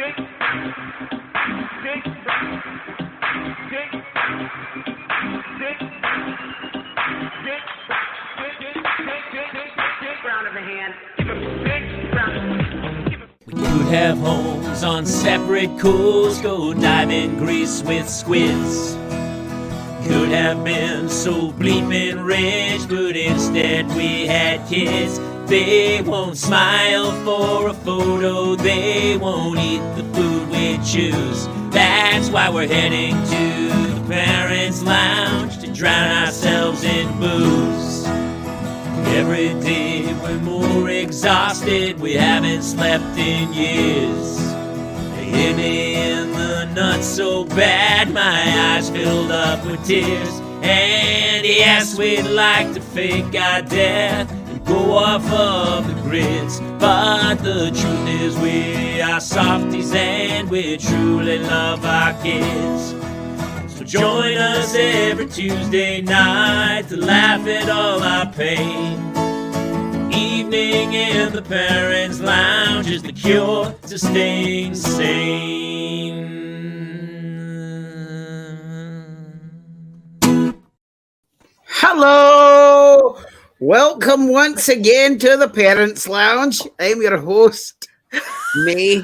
We could have homes on separate coasts, go dive in Greece with squids. Could have been so bleeping rich, but instead we had kids. They won't smile for a photo, they won't eat the food we choose. That's why we're heading to the Parents' Lounge to drown ourselves in booze. Every day we're more exhausted, we haven't slept in years. They hit me in the nuts so bad, my eyes filled up with tears. And yes, we'd like to fake our death and go off of the grids, but the truth is we are softies and we truly love our kids. So join us every Tuesday night to laugh at all our pain. Evening in the Parents' Lounge is the cure to staying sane. Hello! Welcome once again to the Parents' Lounge. I'm your host, May.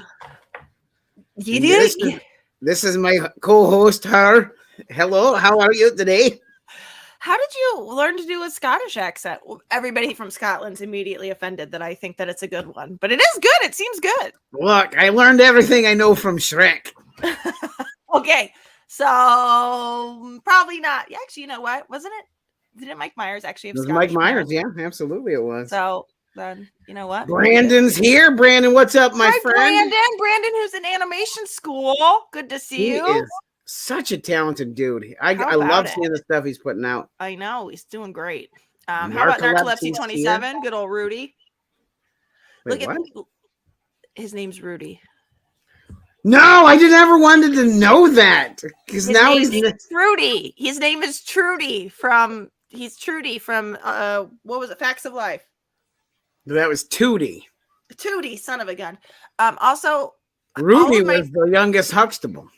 This is my co-host, her. Hello, how are you today? How did you learn to do a Scottish accent? Well, everybody from Scotland's immediately offended that I think that it's a good one, but it is good. It seems good. Look, I learned everything I know from Shrek. Okay, so probably not. Yeah, actually, you know what? Wasn't it? Didn't Mike Myers actually have It was Scottish Mike Myers, parents? yeah, absolutely it was. So then, you know what? Brandon's here. Brandon, what's up, my Hi, friend? Brandon, who's in animation school. Good to see He you. is such a talented dude. I How love about seeing the stuff he's putting out. I know he's doing great. How about Narcolepsy 27? Good old Rudy. Wait, Look what? at his name's Rudy. No, I just never wanted to know that because now he's Trudy. His name is Trudy from. He's Trudy from. What was it? Facts of Life. that was Tootie. Tootie, son of a gun. Also, Ruby was the youngest Huxtable.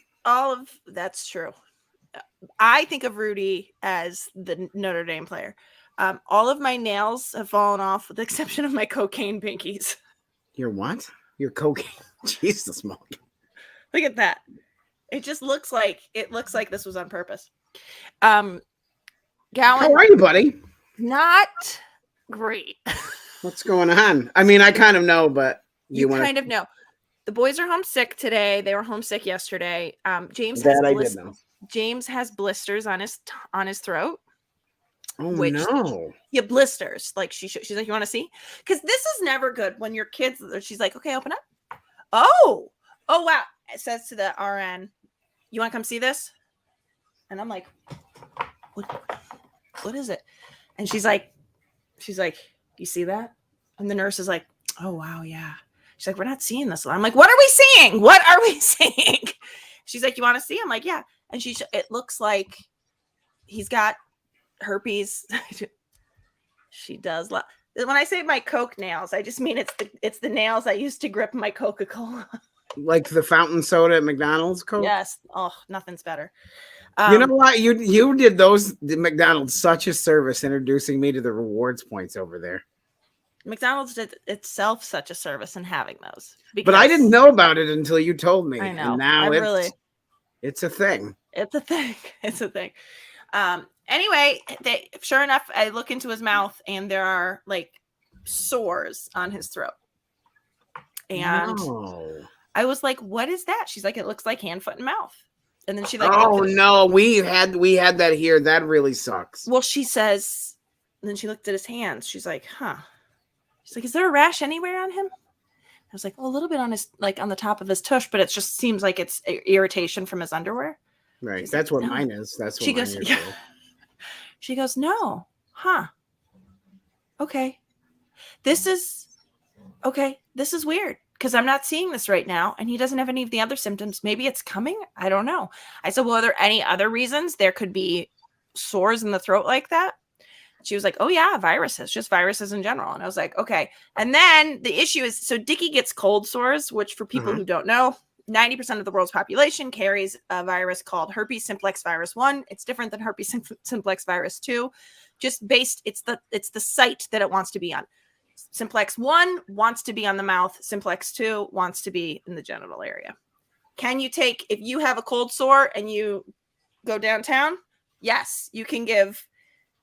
That's true. I think of Rudy as the Notre Dame player. All of my nails have fallen off with the exception of my cocaine pinkies. Your what? Your cocaine? Jesus, Mom. Look at that. It just looks like this was on purpose. Gowan, how are you, buddy? Not great. What's going on? I mean, I kind of know, but you kind of know. The boys are homesick today. They were homesick yesterday. James has blisters on his throat. Oh no! Yeah, blisters. Like she's like, you want to see? Because this is never good when your kids. She's like, okay, open up. Oh wow! It says to the RN, you want to come see this? And I'm like, what is it? And she's like, you see that? And the nurse is like, oh wow, yeah. She's like, we're not seeing this. I'm like, what are we seeing? What are we seeing? She's like, you want to see? I'm like, yeah. And it looks like he's got herpes. She does. When I say my Coke nails, I just mean it's the nails I used to grip my Coca-Cola. Like the fountain soda at McDonald's, Coke? Yes. Oh, nothing's better. You know what? You did the McDonald's such a service introducing me to the rewards points over there. McDonald's did itself such a service in having those. But I didn't know about it until you told me. I know. And now it's a thing. It's a thing. It's a thing. Anyway, sure enough, I look into his mouth and there are like sores on his throat. And I was like, what is that? She's like, it looks like hand, foot, and mouth. And then she like, oh no, we had that here. That really sucks. Well, she says, and then she looked at his hands. She's like, huh. She's like, is there a rash anywhere on him? I was like, well, a little bit on his, like on the top of his tush, but it just seems like it's irritation from his underwear. Right. She's that's like, what no. mine is. That's what she mine goes, is. yeah. She goes, no. Huh. Okay. This is weird because I'm not seeing this right now. And he doesn't have any of the other symptoms. Maybe it's coming. I don't know. I said, well, are there any other reasons there could be sores in the throat like that? She was like, oh yeah, viruses, just viruses in general. And I was like, okay. And then the issue is, so Dickie gets cold sores, which for people who don't know, 90% of the world's population carries a virus called herpes simplex virus 1. It's different than herpes simplex virus 2. Just based, it's the site that it wants to be on. Simplex 1 wants to be on the mouth. Simplex 2 wants to be in the genital area. Can you take, if you have a cold sore and you go downtown? Yes, you can give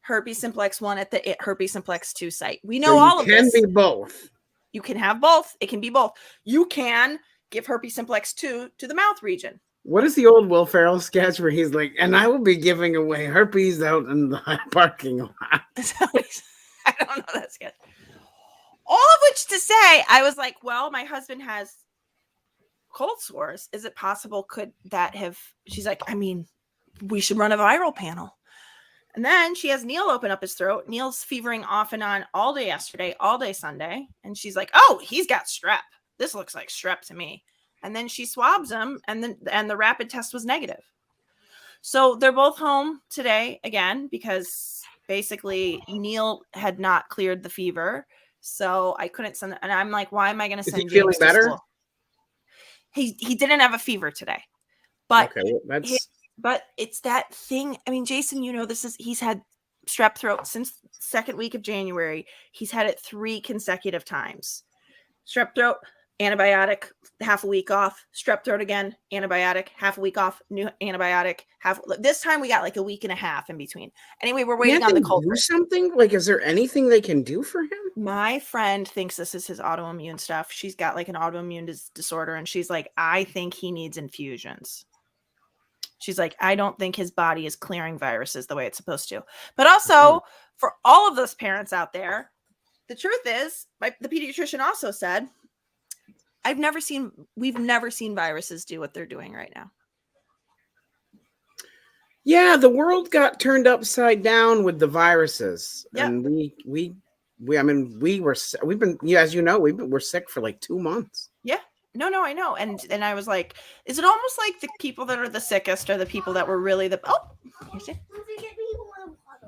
herpes simplex 1 at the herpes simplex 2 site. We know all of this. It can be both. You can have both. It can be both. You can give herpes simplex 2 to the mouth region. What is the old Will Ferrell sketch where he's like, and I will be giving away herpes out in the parking lot? I don't know that sketch. All of which to say, I was like, well, my husband has cold sores. Is it possible? Could that have, she's like, I mean, we should run a viral panel. And then she has Neil open up his throat. Neil's fevering off and on all day yesterday, all day Sunday. And she's like, oh, he's got strep. This looks like strep to me. And then she swabs him, and the rapid test was negative. So they're both home today again, because basically Neil had not cleared the fever. So I couldn't send, and I'm like, why am I going to send James feeling to better? school? He didn't have a fever today, but okay, well, but it's that thing. I mean, Jason, you know, he's had strep throat since second week of January. He's had it 3 consecutive times. Strep throat, antibiotic, half a week off. Strep throat again, antibiotic, half a week off. New antibiotic, half. This time we got like a week and a half in between. Anyway, we're waiting on the culprit. Do something? Like, is there anything they can do for him? My friend thinks this is his autoimmune stuff. She's got like an autoimmune disorder, and she's like, I think he needs infusions. She's like, I don't think his body is clearing viruses the way it's supposed to. But also, for all of those parents out there, the truth is, the pediatrician also said, we've never seen viruses do what they're doing right now. Yeah, the world got turned upside down with the viruses. Yep. And we're sick for like 2 months. Yeah. No, I know. And I was like, is it almost like the people that are the sickest are the people that were really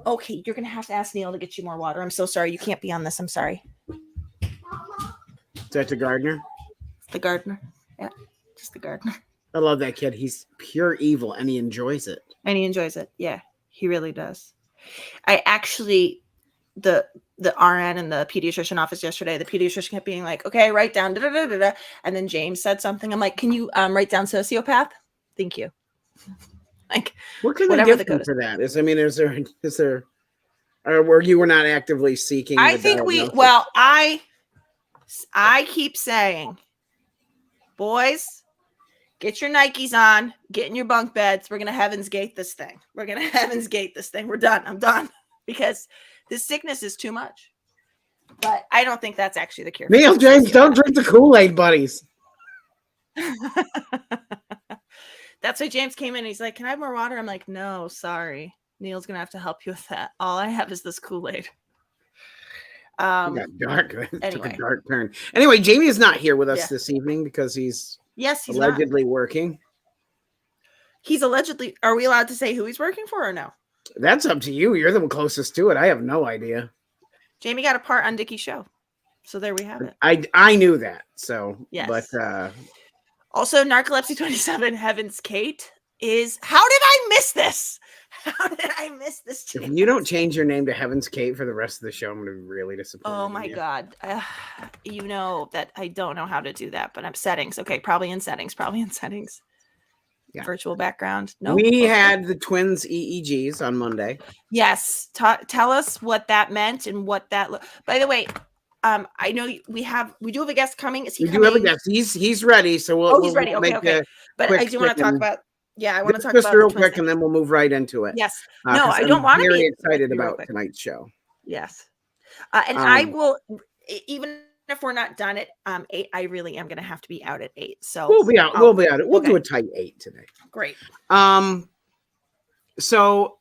okay, you're going to have to ask Neil to get you more water. I'm so sorry. You can't be on this. I'm sorry. Is that the gardener? The gardener. Yeah, just the gardener. I love that kid. He's pure evil, and he enjoys it. And he enjoys it. Yeah, he really does. I actually, the RN in the pediatrician office yesterday, the pediatrician kept being like, okay, write down, da-da-da-da-da. And then James said something. I'm like, can you write down sociopath? Thank you. Like, what can they give him for that? Is there, or were you not actively seeking? I think I keep saying, boys, get your Nikes on, get in your bunk beds. We're going to Heaven's Gate this thing. We're done. I'm done, because this sickness is too much. But I don't think that's actually the cure. Neil James, don't drink the Kool-Aid, buddies. That's why James came in. He's like, can I have more water? I'm like, no, sorry. Neil's going to have to help you with that. All I have is this Kool-Aid. It got dark. Anyway. Took a dark turn. Anyway, Jamie is not here with us this evening because he's allegedly working. He's allegedly. Are we allowed to say who he's working for or no? That's up to you. You're the closest to it. I have no idea. Jamie got a part on Dickie's show, so there we have it. I knew that. So yes. But also, Narcolepsy 27 Heaven's Gate is. How did I miss this? How did I miss this? If you don't change your name to Heaven's Gate for the rest of the show, I'm going to be really disappointed. Oh my God. You know that I don't know how to do that, but I'm settings. Okay. Probably in settings. Yeah. Virtual background. No. We had the twins EEGs on Monday. Yes. Tell us what that meant and what that. By the way, I know we do have a guest coming. Is he coming? We do have a guest. He's ready. So he's ready. Okay. But I do want to talk about. Yeah, I want to talk about real quick, and then we'll move right into it. Yes. No, I don't want to be very excited about tonight's show. Yes. And I will, even if we're not done at 8, I really am going to have to be out at 8. So we'll be out. We'll do a tight 8 today. Great. So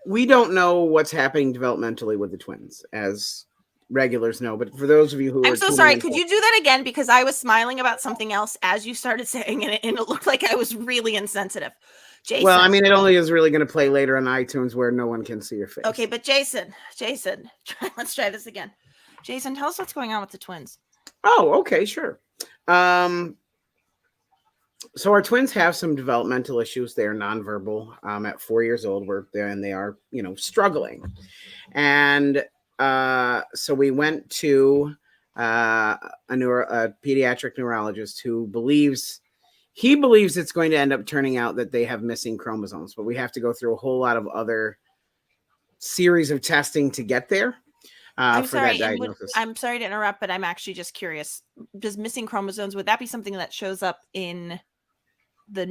we don't know what's happening developmentally with the twins, as regulars know, but for those of you who I'm so sorry, could you do that again? Because I was smiling about something else as you started saying it, and it looked like I was really insensitive. Jason. Well, I mean, it only is really going to play later on iTunes where no one can see your face. Okay, but Jason, let's try this again. Jason, tell us what's going on with the twins. Oh, okay, sure. So our twins have some developmental issues. They're nonverbal at 4 years old. We're there and they are, struggling. And so we went to a pediatric neurologist who believes it's going to end up turning out that they have missing chromosomes, but we have to go through a whole lot of other series of testing to get there. I'm for sorry. that diagnosis. I'm sorry to interrupt, but I'm actually just curious. Does missing chromosomes, would that be something that shows up in the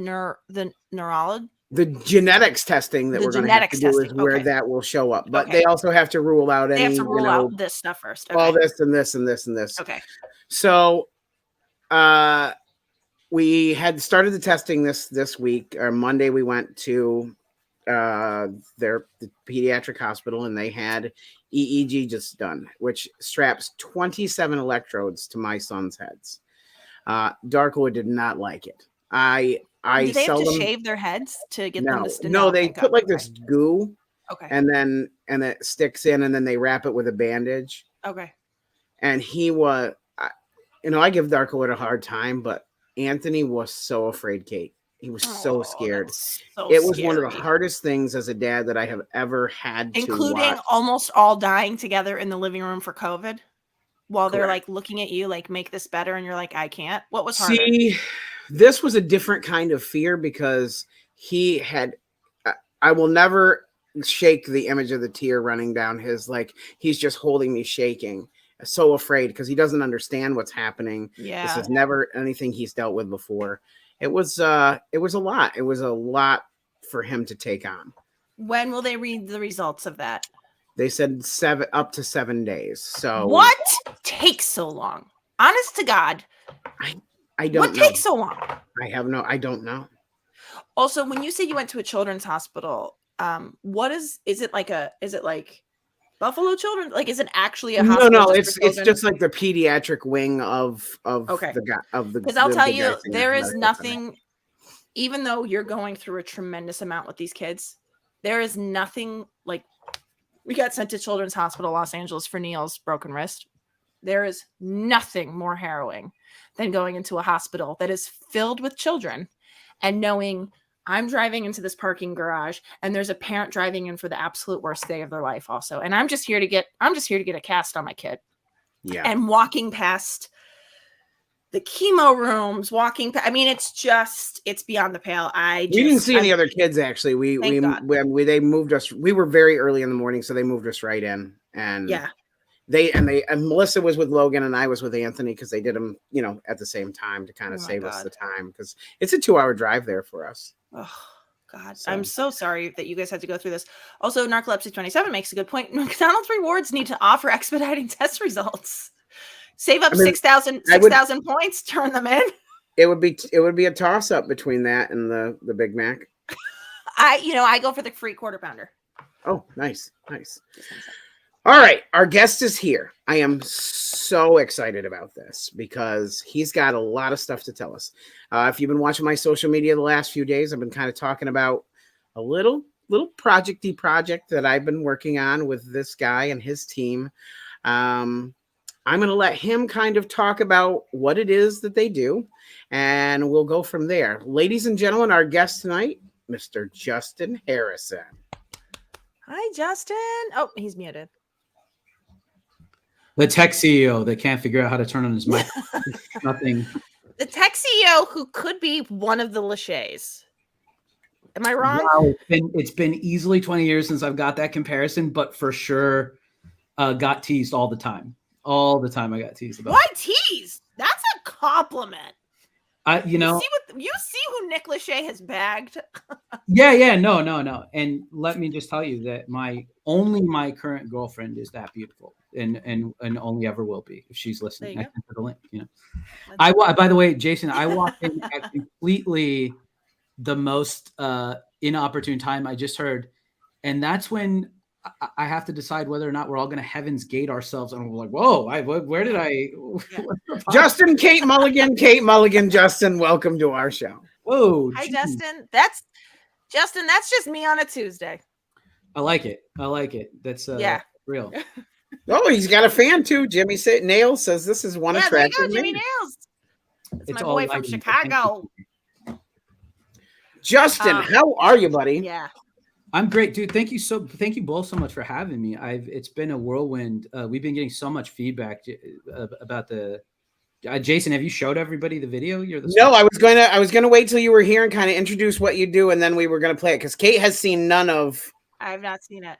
neurology? The genetics testing that we're going to have to do is where that will show up. But they also have to rule out they have to rule out this stuff first. Okay. All this and this and this and this. Okay. So we had started the testing this week. Monday we went to the pediatric hospital and they had EEG just done, which straps 27 electrodes to my son's heads. Darkwood did not like it. Do they have to shave their heads to get them to stand? No, they put like this goo. Okay. And it sticks in and then they wrap it with a bandage. Okay. And he was, I give Darkwood a hard time, but Anthony was so afraid, Kate. He was so scared. It was one of the hardest things as a dad that I have ever had to including watch. Almost all dying together in the living room for COVID while they're like looking at you like, make this better. And you're like, I can't. What was harder? See, this was a different kind of fear because he had, I will never shake the image of the tear running down his, like, he's just holding me shaking. So afraid because he doesn't understand what's happening. Yeah. This is never anything he's dealt with before. It was a lot. It was a lot for him to take on. When will they read the results of that? They said up to 7 days. So what takes so long? Honest to God. I don't know. What takes so long? I don't know. Also, when you say you went to a children's hospital, is it like Buffalo Children? Like, is it actually a hospital? No, it's just like the pediatric wing of the. Because I'll tell you, there is nothing. Even though you're going through a tremendous amount with these kids, there is nothing like. We got sent to Children's Hospital Los Angeles for Neil's broken wrist. There is nothing more harrowing than going into a hospital that is filled with children and knowing I'm driving into this parking garage and there's a parent driving in for the absolute worst day of their life also. And I'm just here to get a cast on my kid. Yeah. And walking past the chemo rooms, it's beyond the pale. We didn't see any other kids actually. They moved us. We were very early in the morning, so they moved us right in. And yeah. And Melissa was with Logan and I was with Anthony because they did them, at the same time to kind of save us the time because it's a 2-hour drive there for us. Oh God, so. I'm so sorry that you guys had to go through this. Also, Narcolepsy 27 makes a good point. McDonald's rewards need to offer expediting test results. Save up 6,000 points, turn them in. It would be a toss up between that and the Big Mac. I go for the free quarter pounder. Oh, nice. All right, our guest is here. I am so excited about this because he's got a lot of stuff to tell us. If you've been watching my social media the last few days, I've been kind of talking about a little project that I've been working on with this guy and his team. I'm going to let him kind of talk about what it is that they do, and we'll go from there. Ladies and gentlemen, our guest tonight, Mr. Justin Harrison. Hi, Justin. Oh, he's muted. The tech CEO that can't figure out how to turn on his mic. Nothing. The tech CEO who could be one of the Lachey's. Am I wrong? Wow, it's been easily 20 years since I've got that comparison, but for sure got teased all the time. All the time I got teased about. Why teased? That's a compliment. You see who Nick Lachey has bagged. Yeah, no. And let me just tell you that my current girlfriend is that beautiful, and only ever will be if she's listening. I sent her the link. By the way, Jason, I walked in at completely the most inopportune time. I just heard, and that's when I have to decide whether or not we're all going to Heaven's Gate ourselves. And we're like, whoa, where did I? Justin, Kate Mulligan, Justin, welcome to our show. Whoa. Hi, Justin. That's just me on a Tuesday. I like it. That's real. Oh, he's got a fan too. Jimmy Nails says this is one attractive. Jimmy Nails. It's my boy from Chicago. Justin, how are you, buddy? Yeah. I'm great, dude. Thank you both so much for having me. It's been a whirlwind. We've been getting so much feedback about the Jason. Have you showed everybody the video? No, I was gonna wait till you were here and kind of introduce what you do, and then we were gonna play it because Kate has seen none of I've not seen it.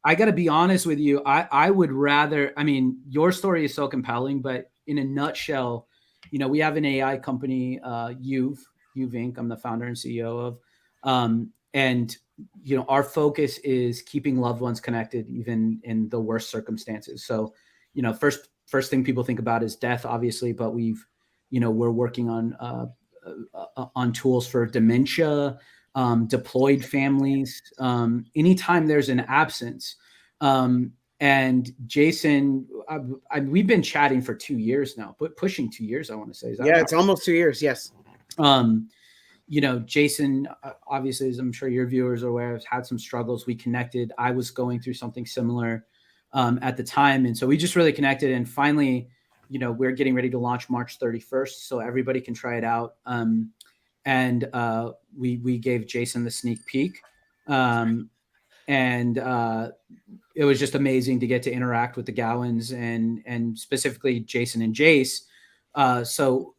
I got to be honest with you. I would rather. I mean, your story is so compelling, but in a nutshell, we have an AI company, You've Inc. I'm the founder and CEO of, and our focus is keeping loved ones connected, even in the worst circumstances. So, first thing people think about is death, obviously, but we're working on tools for dementia, deployed families, anytime there's an absence. And Jason, we've been chatting for 2 years now, but pushing 2 years, I want to say. Is that right? It's almost 2 years. Yes. Jason, obviously, as I'm sure your viewers are aware, has had some struggles. We connected. I was going through something similar at the time. And so we just really connected. And finally, we're getting ready to launch March 31st. So everybody can try it out. And we gave Jason the sneak peek. And it was just amazing to get to interact with the Gowans and specifically Jason and Jace. So,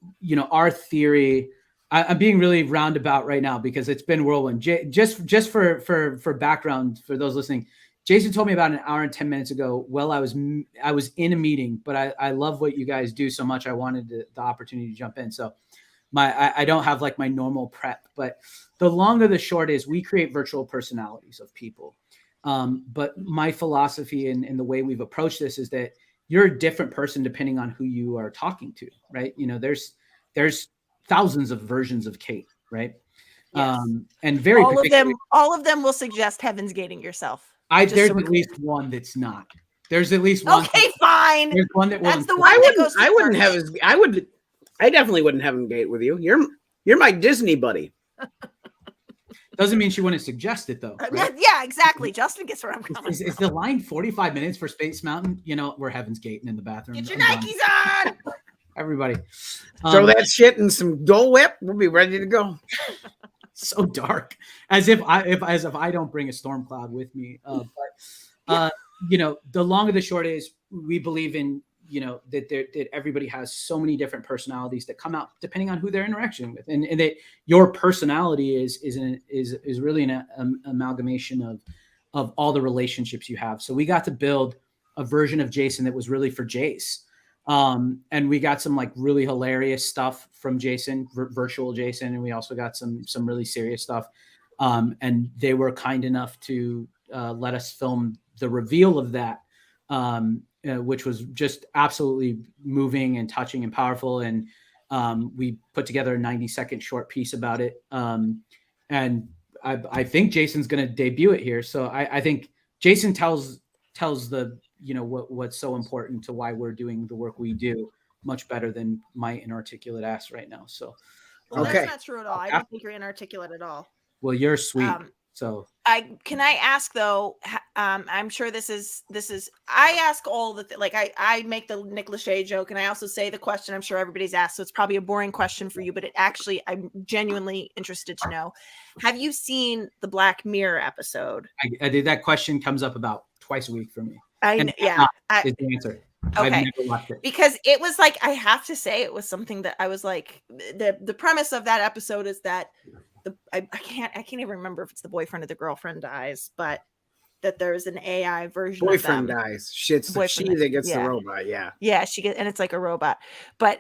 our theory, I'm being really roundabout right now because it's been whirlwind. Just for background for those listening, Jason told me about an hour and 10 minutes ago. Well, I was in a meeting, but I love what you guys do so much. I wanted the opportunity to jump in. So I don't have like my normal prep, but the long or the short is we create virtual personalities of people. But my philosophy and the way we've approached this is that you're a different person depending on who you are talking to, right? There's thousands of versions of Kate, right? Yes. And very all of them will suggest Heaven's Gating yourself. There's at least one that's not. There's at least one. Okay, fine. There's one that that's the one that goes to I definitely wouldn't have him gate with you. You're my Disney buddy. Doesn't mean she wouldn't suggest it though. Right? Yeah, exactly. Justin gets where I'm coming. Is the line 45 minutes for Space Mountain? We're Heaven's Gating in the bathroom. Get your Nikes on. Everybody. Throw that shit in some Dole Whip. We'll be ready to go. So dark. As if I don't bring a storm cloud with me. The long and the short is we believe in, that everybody has so many different personalities that come out depending on who they're interacting with. And that your personality is really an amalgamation of all the relationships you have. So we got to build a version of Jason that was really for Jace. And we got some like really hilarious stuff from Jason, virtual Jason. And we also got some really serious stuff. And they were kind enough to let us film the reveal of that, which was just absolutely moving and touching and powerful. And we put together a 90-second short piece about it. And I think Jason's going to debut it here. So I think Jason tells the, what's so important to why we're doing the work we do much better than my inarticulate ass right now. So, That's not true at all. I don't think you're inarticulate at all. Well, you're sweet. So can I ask though? I'm sure this is. I ask all the I make the Nick Lachey joke, and I also say the question I'm sure everybody's asked. So it's probably a boring question for you, but I'm genuinely interested to know. Have you seen the Black Mirror episode? I did. That question comes up about twice a week for me. Is the answer. Okay. I've never watched it. Because it was like, I have to say, it was something that I was like, the premise of that episode is that I can't even remember if it's the boyfriend or the girlfriend dies, but that there's an AI version boyfriend of them. Dies. Shit's the she that gets the robot. Yeah. Yeah. And it's like a robot, but,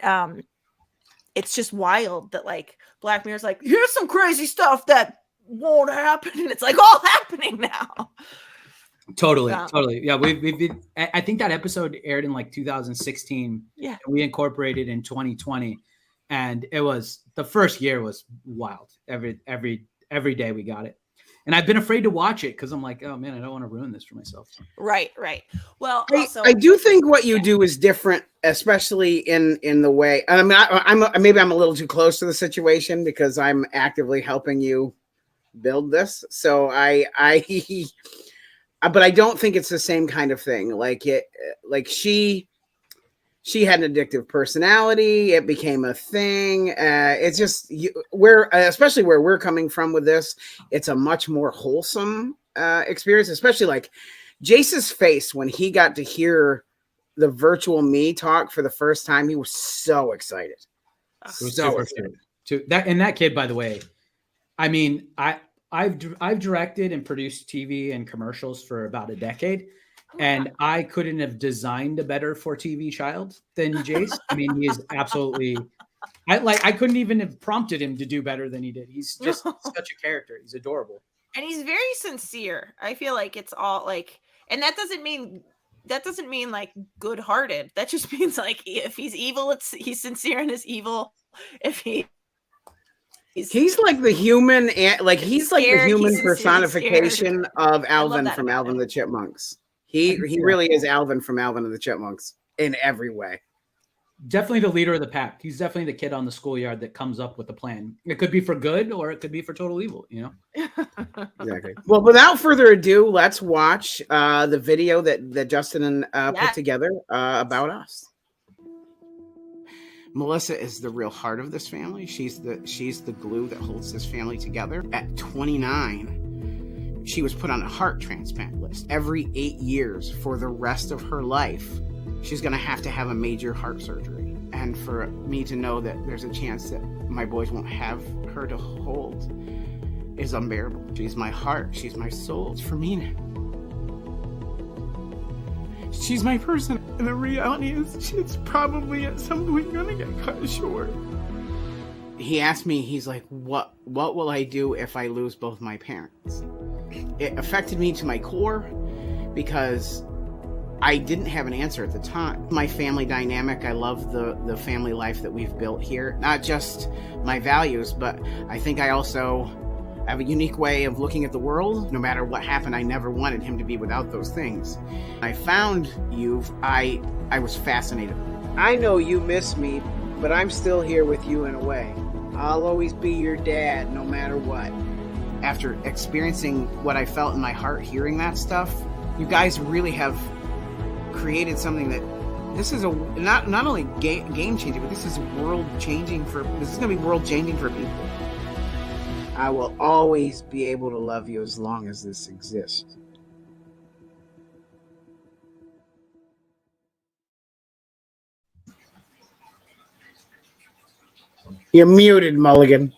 it's just wild that like Black Mirror's like, here's some crazy stuff that won't happen. And it's like all happening now. Totally. Yeah, we've been. I think that episode aired in like 2016. Yeah, and we incorporated in 2020, and it was the first year was wild. Every day we got it, and I've been afraid to watch it because I'm like, oh man, I don't want to ruin this for myself. Right. Well, I do think what you do is different, especially in the way. I mean, maybe I'm a little too close to the situation because I'm actively helping you build this. So but I don't think it's the same kind of thing. Like she She had an addictive personality. It became a thing. It's just especially where we're coming from with this, it's a much more wholesome experience, especially like Jace's face when he got to hear the virtual me talk for the first time. He was so excited. It was so excited. That kid, by the way, I mean, I've directed and produced TV and commercials for about a decade, and I couldn't have designed a better for TV child than Jace. I mean, he is absolutely. I couldn't even have prompted him to do better than he did. He's just such a character. He's adorable, and he's very sincere. I feel like it's all like, and that doesn't mean like good-hearted. That just means like if he's evil, he's sincere in his evil. If he's like the human, like he's like the human personification of Alvin from Alvin the Chipmunks. He really is Alvin from Alvin and the Chipmunks in every way. Definitely the leader of the pack. He's definitely the kid on the schoolyard that comes up with a plan. It could be for good or it could be for total evil, you know? Exactly. Well, without further ado, let's watch the video that Justin put together about us. Melissa is the real heart of this family. She's the glue that holds this family together. At 29, she was put on a heart transplant list. Every 8 years for the rest of her life, she's going to have a major heart surgery. And for me to know that there's a chance that my boys won't have her to hold is unbearable. She's my heart. She's my soul. It's for me now. She's my person, and the reality is she's probably at some point gonna get cut short. He asked me, he's like, what will I do if I lose both my parents? It affected me to my core because I didn't have an answer at the time. My family dynamic, I love the family life that we've built here. Not just my values, but I think I also have a unique way of looking at the world. No matter what happened, I never wanted him to be without those things. I found you, I was fascinated. I know you miss me, but I'm still here with you in a way. I'll always be your dad, no matter what. After experiencing what I felt in my heart, hearing that stuff, you guys really have created something that this is not only game changing, but this is world changing this is going to be world changing for people. I will always be able to love you as long as this exists. You're muted, Mulligan.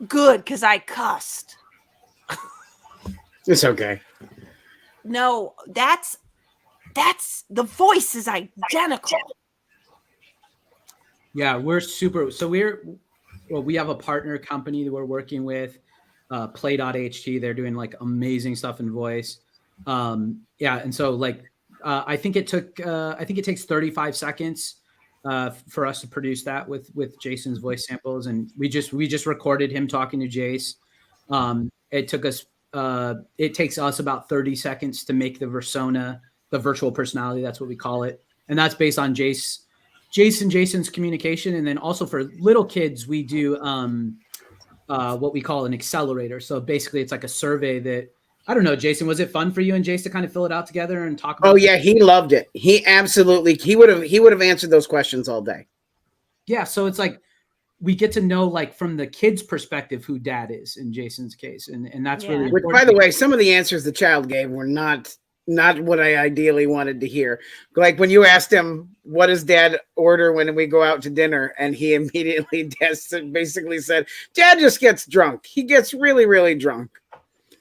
Good, because I cussed. It's okay. No, that's the voice is identical. Yeah, we're super. So we have a partner company that we're working with, Play.ht. They're doing like amazing stuff in voice. And so like I think it takes 35 seconds for us to produce that with Jason's voice samples, and we just recorded him talking to Jace. It takes us about 30 seconds to make the persona, the virtual personality. That's what we call it, and that's based on Jason's communication. And then also for little kids, we do what we call an accelerator. So basically it's like a survey that, I don't know, Jason, was it fun for you and Jace to kind of fill it out together and talk about? Oh yeah, he loved it. He would have answered those questions all day. Yeah. So it's like, we get to know, like, from the kid's perspective, who dad is in Jason's case. And that's really important. Which, by the way, some of the answers the child gave were not what I ideally wanted to hear. Like when you asked him, what does dad order when we go out to dinner? And he immediately basically said, dad just gets drunk. He gets really, really drunk.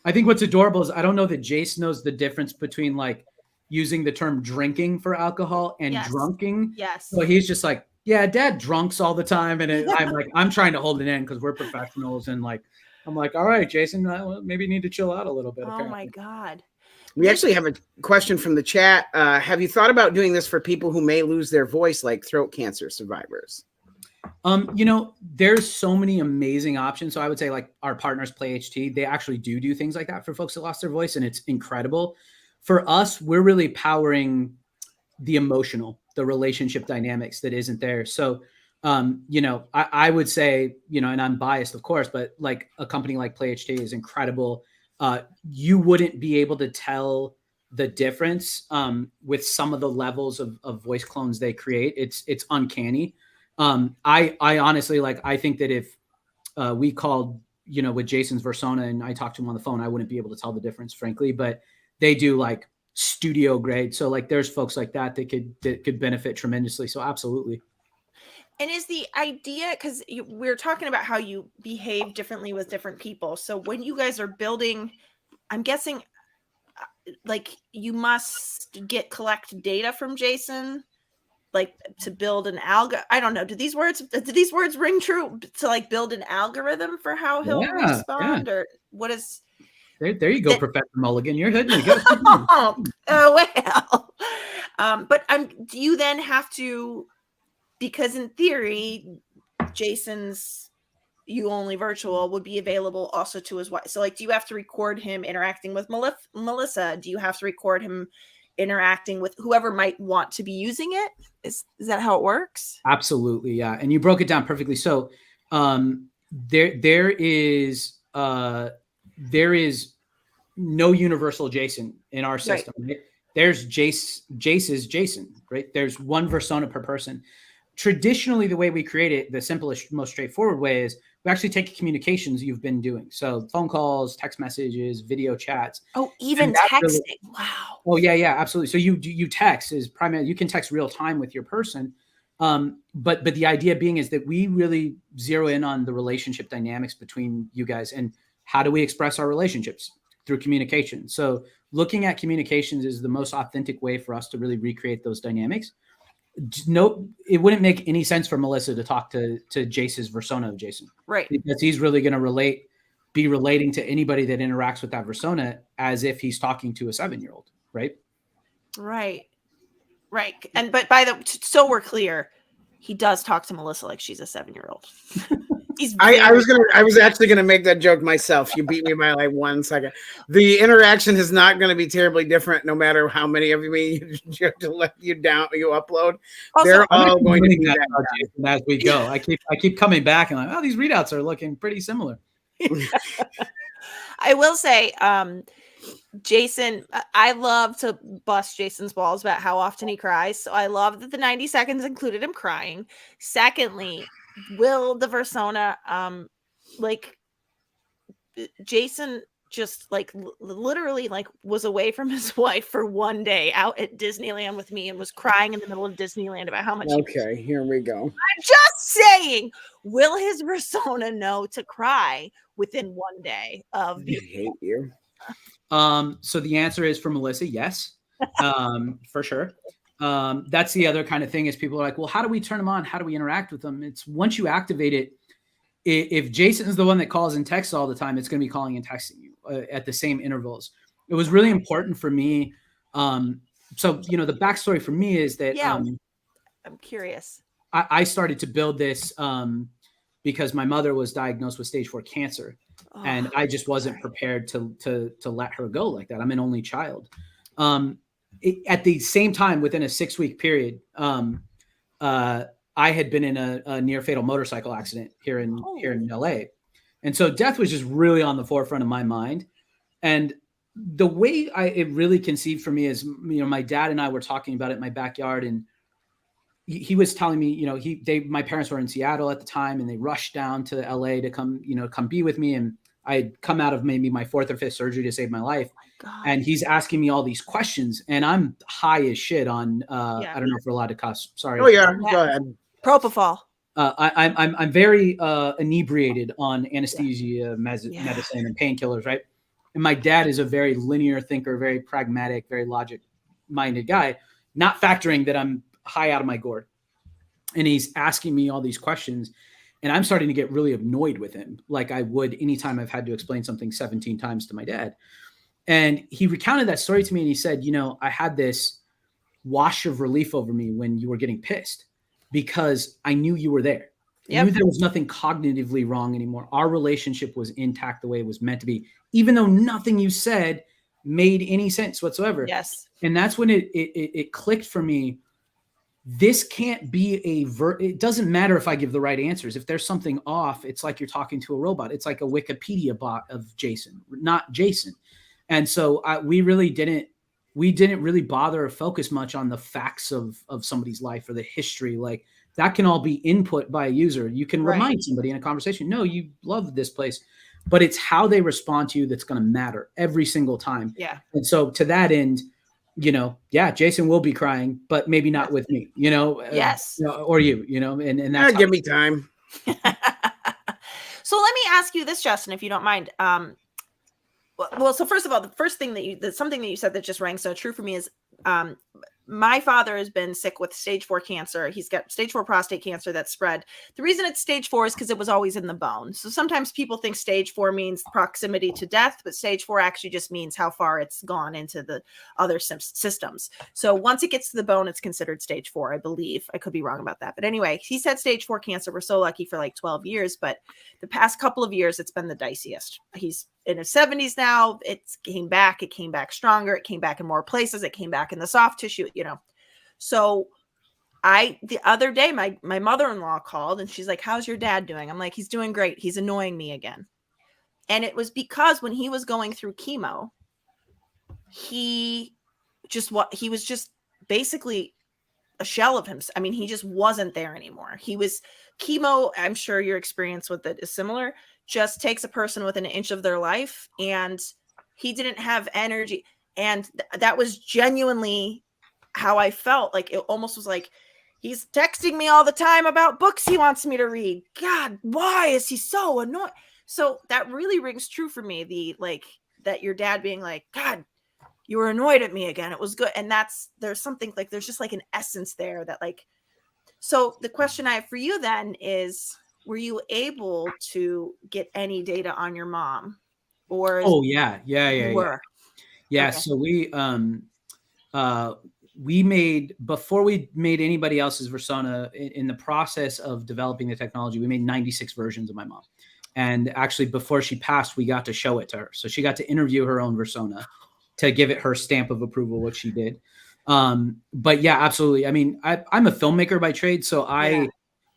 I think what's adorable is I don't know that Jace knows the difference between like using the term drinking for alcohol and drunking. Yes. So he's just like, yeah, dad drunks all the time. And I'm trying to hold it in because we're professionals. And like, I'm like, all right, Jason, maybe you need to chill out a little bit. Oh apparently. my God. We actually have a question from the chat. Have you thought about doing this for people who may lose their voice, like throat cancer survivors? There's so many amazing options. So I would say like our partners, Play.ht, they actually do things like that for folks that lost their voice, and it's incredible. For us, we're really powering the emotional, the relationship dynamics that isn't there. So, I would say, and I'm biased, of course, but like a company like Play.ht is incredible. You wouldn't be able to tell the difference with some of the levels of voice clones they create. It's uncanny. I honestly, like, I think that if we called, with Jason's Versona and I talked to him on the phone, I wouldn't be able to tell the difference, frankly, but they do like studio grade. So like there's folks like that could benefit tremendously. So absolutely. And is the idea, because we're talking about how you behave differently with different people. So when you guys are building, I'm guessing like you must collect data from Jason, like to build an I don't know. Do these words ring true to like build an algorithm for how he'll respond, or what is? There you go, Professor Mulligan. You're hitting me. Oh well. But do you then have to? Because in theory, Jason's You Only Virtual would be available also to his wife. So like, do you have to record him interacting with Melissa? Do you have to record him interacting with whoever might want to be using it? Is that how it works? Absolutely. Yeah. And you broke it down perfectly. So there is no universal Jason in our system. Right. There's Jace's Jason, right? There's one Versona per person. Traditionally, the way we create it, the simplest, most straightforward way is we actually take communications you've been doing. So phone calls, text messages, video chats. Oh, even texting. Wow. Oh, yeah, absolutely. So you text is primarily, you can text real time with your person. But the idea being is that we really zero in on the relationship dynamics between you guys and how do we express our relationships through communication. So looking at communications is the most authentic way for us to really recreate those dynamics. No, it wouldn't make any sense for Melissa to talk to Jace's Versona of Jason. Right. Because he's really going to be relating to anybody that interacts with that Versona as if he's talking to a 7-year-old. Right. Right. And, but so we're clear, he does talk to Melissa like she's a 7-year-old. I was actually gonna make that joke myself. You beat me by like 1 second. The interaction is not going to be terribly different, no matter how many of you have to let you upload. Also, they're all going to be that as we go. I keep coming back and like, oh, these readouts are looking pretty similar. I will say, Jason, I love to bust Jason's balls about how often he cries. So I love that the 90 seconds included him crying. Secondly, will the Versona, like Jason just like literally like was away from his wife for one day out at Disneyland with me and was crying in the middle of Disneyland about how much. Okay, here we go. I'm just saying, will his Versona know to cry within 1 day of? I hate you. So the answer is for Melissa, yes, for sure. That's the other kind of thing is people are like, well, how do we turn them on? How do we interact with them? It's once you activate it, if Jason is the one that calls and texts all the time, it's going to be calling and texting you at the same intervals. It was really important for me. So, the backstory for me is that I'm curious. I started to build this because my mother was diagnosed with stage 4 cancer. And I just wasn't prepared to let her go like that. I'm an only child. At the same time, within a 6-week period, I had been in a near fatal motorcycle accident here in LA. And so death was just really on the forefront of my mind. And the way it really conceived for me is, my dad and I were talking about it in my backyard, and he was telling me, my parents were in Seattle at the time, and they rushed down to LA to come be with me. And I had come out of maybe my 4th or 5th surgery to save my life. And he's asking me all these questions, and I'm high as shit on, I don't know if we're allowed to cuss. Sorry. Oh yeah, go ahead. Propofol. I'm very inebriated on anesthesia, medicine, and painkillers, right? And my dad is a very linear thinker, very pragmatic, very logic-minded guy, not factoring that I'm high out of my gourd. And he's asking me all these questions, and I'm starting to get really annoyed with him, like I would anytime I've had to explain something 17 times to my dad. And he recounted that story to me, and he said, I had this wash of relief over me when you were getting pissed because I knew you were there. I knew there was nothing cognitively wrong anymore. Our relationship was intact the way it was meant to be, even though nothing you said made any sense whatsoever. Yes. And that's when it clicked for me. This can't be it doesn't matter if I give the right answers. If there's something off, it's like you're talking to a robot. It's like a Wikipedia bot of Jason, not Jason. And so we really didn't we didn't really bother or focus much on the facts of somebody's life or the history. Like that can all be input by a user. You can remind somebody in a conversation, no, you love this place, but it's how they respond to you that's going to matter every single time. Yeah. And so to that end, you know, yeah, Jason will be crying, but maybe not with me, you know, Yes. or you, you know, and that's give me time. So let me ask you this, Justin, if you don't mind. Well, so first of all, the first thing something that you said that just rang so true for me is, my father has been sick with stage 4 cancer. He's got stage 4 prostate cancer that spread. The reason it's stage 4 is because it was always in the bone. So sometimes people think stage 4 means proximity to death, but stage 4 actually just means how far it's gone into the other systems. So once it gets to the bone, it's considered stage 4, I believe. I could be wrong about that. But anyway, he said stage 4 cancer. We're so lucky for like 12 years, but the past couple of years, it's been the diciest. He's in his 70s now. It came back stronger. It came back in more places. It came back in the soft tissue, you know. So the other day, my mother-in-law called and she's like, how's your dad doing? I'm like, he's doing great. He's annoying me again. And it was because when he was going through chemo, he was just basically a shell of himself. I mean, he just wasn't there anymore. He was chemo. I'm sure your experience with it is similar. Just takes a person within an inch of their life, and he didn't have energy. And that was genuinely how I felt. Like it almost was like, he's texting me all the time about books he wants me to read. God, why is he so annoying? So that really rings true for me. That your dad being like, God, you were annoyed at me again. It was good. And there's something like, there's just like an essence there that like, so the question I have for you then is, were you able to get any data on your mom? Or yeah. Okay. So before we made anybody else's Versona, in the process of developing the technology, we made 96 versions of my mom. And actually before she passed, we got to show it to her. So she got to interview her own Versona to give it her stamp of approval, which she did. But yeah, absolutely. I mean, I'm a filmmaker by trade. So I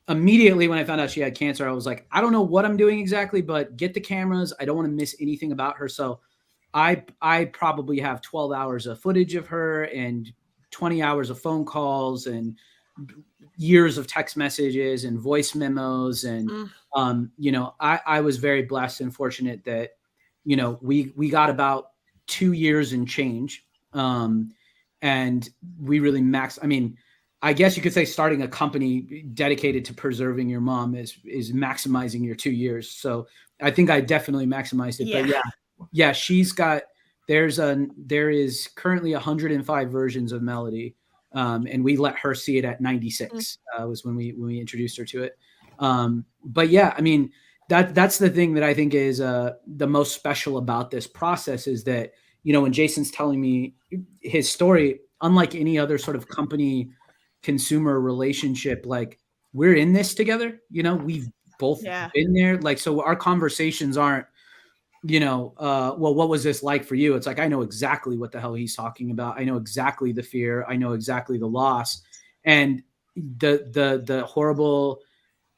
immediately, when I found out she had cancer, I was like, I don't know what I'm doing exactly, but get the cameras. I don't want to miss anything about her. So I probably have 12 hours of footage of her and 20 hours of phone calls and years of text messages and voice memos. And, you know, I was very blessed and fortunate that, you know, we got about 2 years and change. And we really I mean, I guess you could say starting a company dedicated to preserving your mom is maximizing your 2 years. So I think I definitely maximized it. Yeah. But yeah, she's got, there is currently 105 versions of Melody. And we let her see it at 96 was when we introduced her to it. But yeah, I mean, that's the thing that I think is the most special about this process is that, you know, when Jason's telling me his story, unlike any other sort of company consumer relationship, like we're in this together, you know, we've both been there. Like, so our conversations aren't, you know, well, what was this like for you? It's like, I know exactly what the hell he's talking about. I know exactly the fear. I know exactly the loss and the horrible,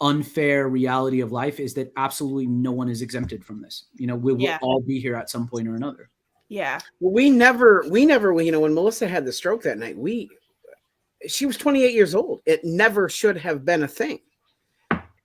unfair reality of life is that absolutely no one is exempted from this. You know, we will all be here at some point or another. Yeah. Well, we never, you know, when Melissa had the stroke that night, she was 28 years old. It never should have been a thing.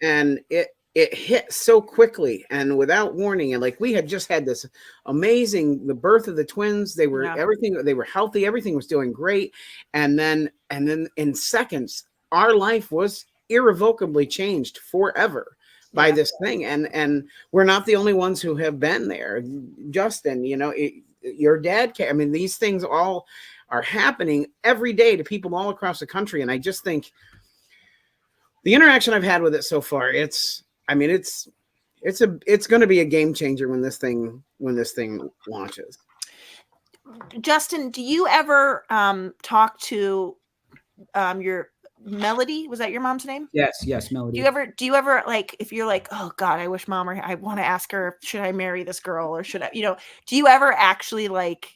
And it hit so quickly and without warning. And like, we had just had this the birth of the twins. They were everything. They were healthy. Everything was doing great. And then in seconds, our life was irrevocably changed forever by this thing. And we're not the only ones who have been there. Justin, you know, your dad, I mean, these things all are happening every day to people all across the country. And I just think the interaction I've had with it so far, it's going to be a game changer when this thing launches. Justin, do you ever talk to your Melody? Was that your mom's name? Yes, Melody. Do you ever like, if you're like, oh God, I wish mom I want to ask her, should I marry this girl or should I, you know, do you ever actually like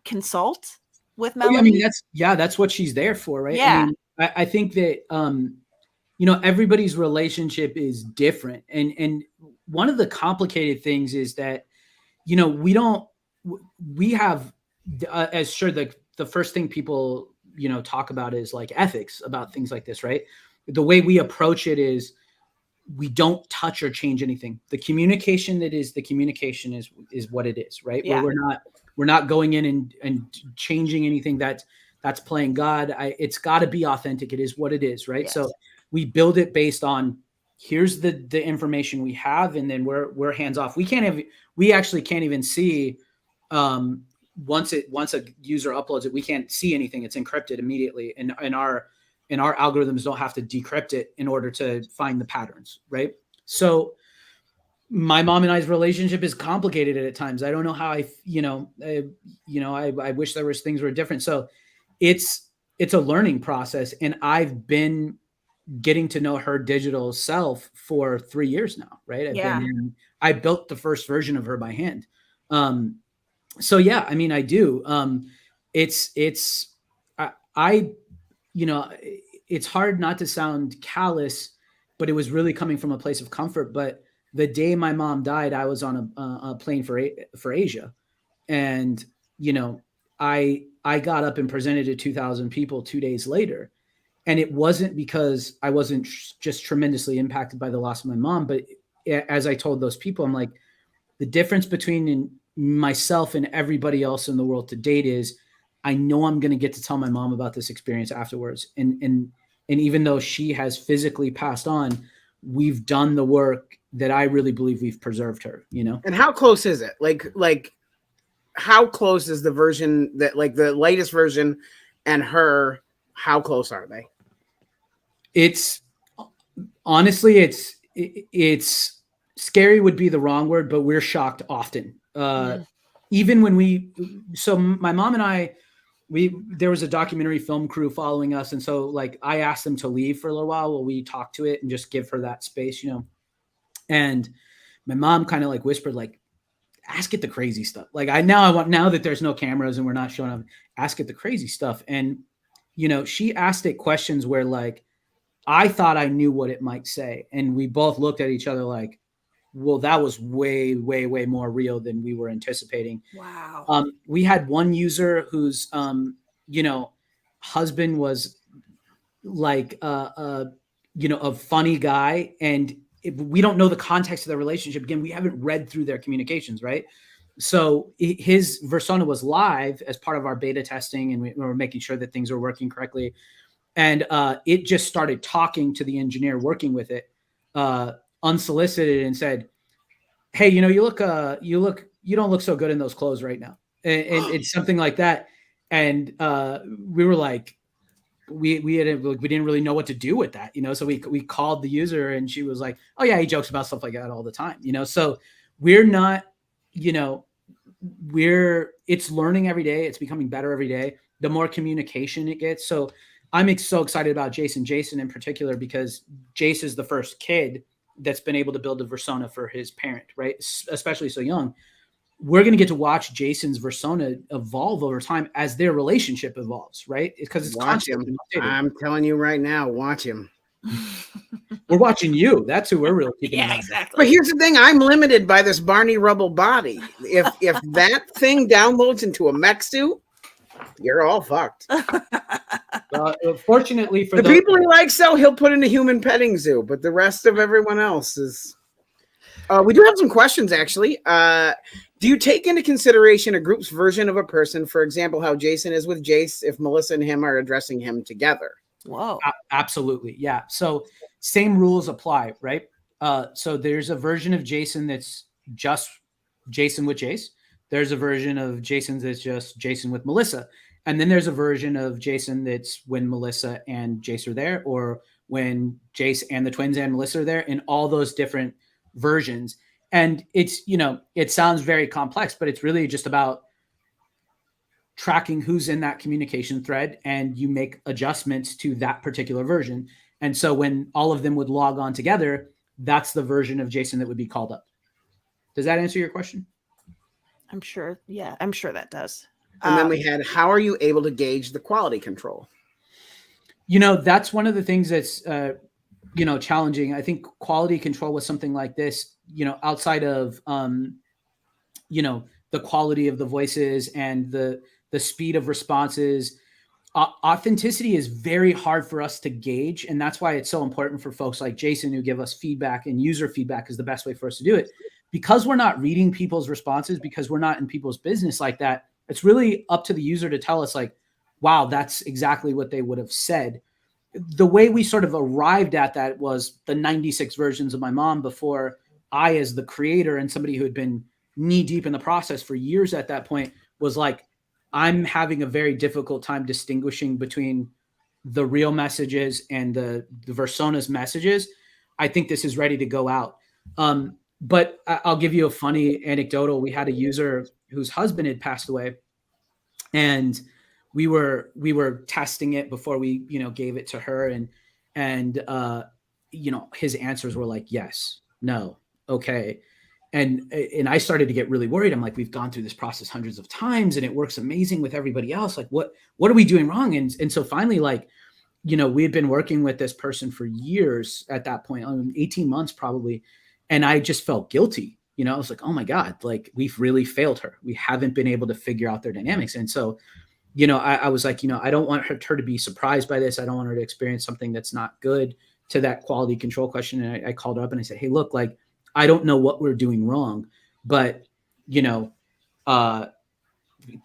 consult with Melody? I mean, that's what she's there for, right? Yeah. I mean, I think that you know, everybody's relationship is different. And one of the complicated things is that, you know, we have as sure the first thing people, talk about is like ethics about things like this, right? The way we approach it is we don't touch or change anything. The communication is what it is, right? Yeah. Where we're not going in and changing anything that's playing God. It's got to be authentic. It is what it is, right? Yes. So we build it based on here's the information we have, and then we're hands off. We actually can't even see once a user uploads it, we can't see anything. It's encrypted immediately, and our algorithms don't have to decrypt it in order to find the patterns, right? So my mom and I's relationship is complicated at times. I don't know how I wish there was things were different. So it's a learning process, and I've been getting to know her digital self for 3 years now, right? I built the first version of her by hand. So yeah, I mean, I do. It's hard not to sound callous, but it was really coming from a place of comfort. But the day my mom died, I was on a plane for Asia, and I got up and presented to 2,000 people 2 days later, and it wasn't because I wasn't just tremendously impacted by the loss of my mom, but as I told those people, I'm like, the difference between myself and everybody else in the world to date is I know I'm going to get to tell my mom about this experience afterwards. And even though she has physically passed on, we've done the work that I really believe we've preserved her, And how close is it? Like how close is the version that, like, the latest version and her, how close are they? It's honestly, it's scary would be the wrong word, but we're shocked often. Even when so my mom and I, there was a documentary film crew following us. And so like, I asked them to leave for a little while while we talked to it and just give her that space, and my mom kind of like whispered, like, ask it the crazy stuff. Like now that there's no cameras and we're not showing up, ask it the crazy stuff. And, she asked it questions where like, I thought I knew what it might say. And we both looked at each other like, well, that was way, way, way more real than we were anticipating. Wow. We had one user whose, husband was like, a funny guy, and we don't know the context of their relationship. Again, we haven't read through their communications, right? So his Versona was live as part of our beta testing, and we were making sure that things were working correctly. And it just started talking to the engineer working with it, unsolicited, and said, "Hey, you don't look so good in those clothes right now," and it's something like that. And we were like, we didn't really know what to do with that, So we called the user, and she was like, "Oh yeah, he jokes about stuff like that all the time," So we're not, it's learning every day. It's becoming better every day. The more communication it gets. So I'm so excited about Jason in particular, because Jace is the first kid that's been able to build a Versona for his parent, right? Especially so young. We're going to get to watch Jason's Versona evolve over time as their relationship evolves, right? Because it's constantly updated. I'm telling you right now, watch him. We're watching you. That's who we're really keeping an eye on. Exactly. But here's the thing: I'm limited by this Barney Rubble body. If that thing downloads into a mech suit, you're all fucked. Fortunately for the people he likes, though, he'll put in a human petting zoo, but the rest of everyone else is. We do have some questions, actually. Do you take into consideration a group's version of a person? For example, how Jason is with Jace, if Melissa and him are addressing him together? Whoa. Absolutely. Yeah. So same rules apply, right? So there's a version of Jason that's just Jason with Jace. There's a version of Jason that's just Jason with Melissa. And then there's a version of Jason that's when Melissa and Jace are there, or when Jace and the twins and Melissa are there, in all those different versions. And it's, it sounds very complex, but it's really just about tracking who's in that communication thread, and you make adjustments to that particular version. And so when all of them would log on together, that's the version of Jason that would be called up. Does that answer your question? I'm sure. Yeah, I'm sure that does. And then we had, how are you able to gauge the quality control? That's one of the things that's, challenging. I think quality control with something like this, outside of, the quality of the voices and the the speed of responses. Authenticity is very hard for us to gauge. And that's why it's so important for folks like Jason who give us feedback, and user feedback is the best way for us to do it. Because we're not reading people's responses, because we're not in people's business like that, it's really up to the user to tell us like, wow, that's exactly what they would have said. The way we sort of arrived at that was the 96 versions of my mom before I, as the creator and somebody who had been knee deep in the process for years at that point, was like, I'm having a very difficult time distinguishing between the real messages and the Versona's messages. I think this is ready to go out. But I'll give you a funny anecdotal. We had a user whose husband had passed away, and we were testing it before we, gave it to her. And his answers were like, yes, no, okay. And I started to get really worried. I'm like, we've gone through this process hundreds of times and it works amazing with everybody else. Like, what are we doing wrong? And so finally, like, we had been working with this person for years at that point, 18 months probably. And I just felt guilty. I was like, oh my God, like we've really failed her. We haven't been able to figure out their dynamics. And so, I was like, I don't want her to be surprised by this. I don't want her to experience something that's not good, to that quality control question. And I called her up and I said, hey, look, like, I don't know what we're doing wrong, but,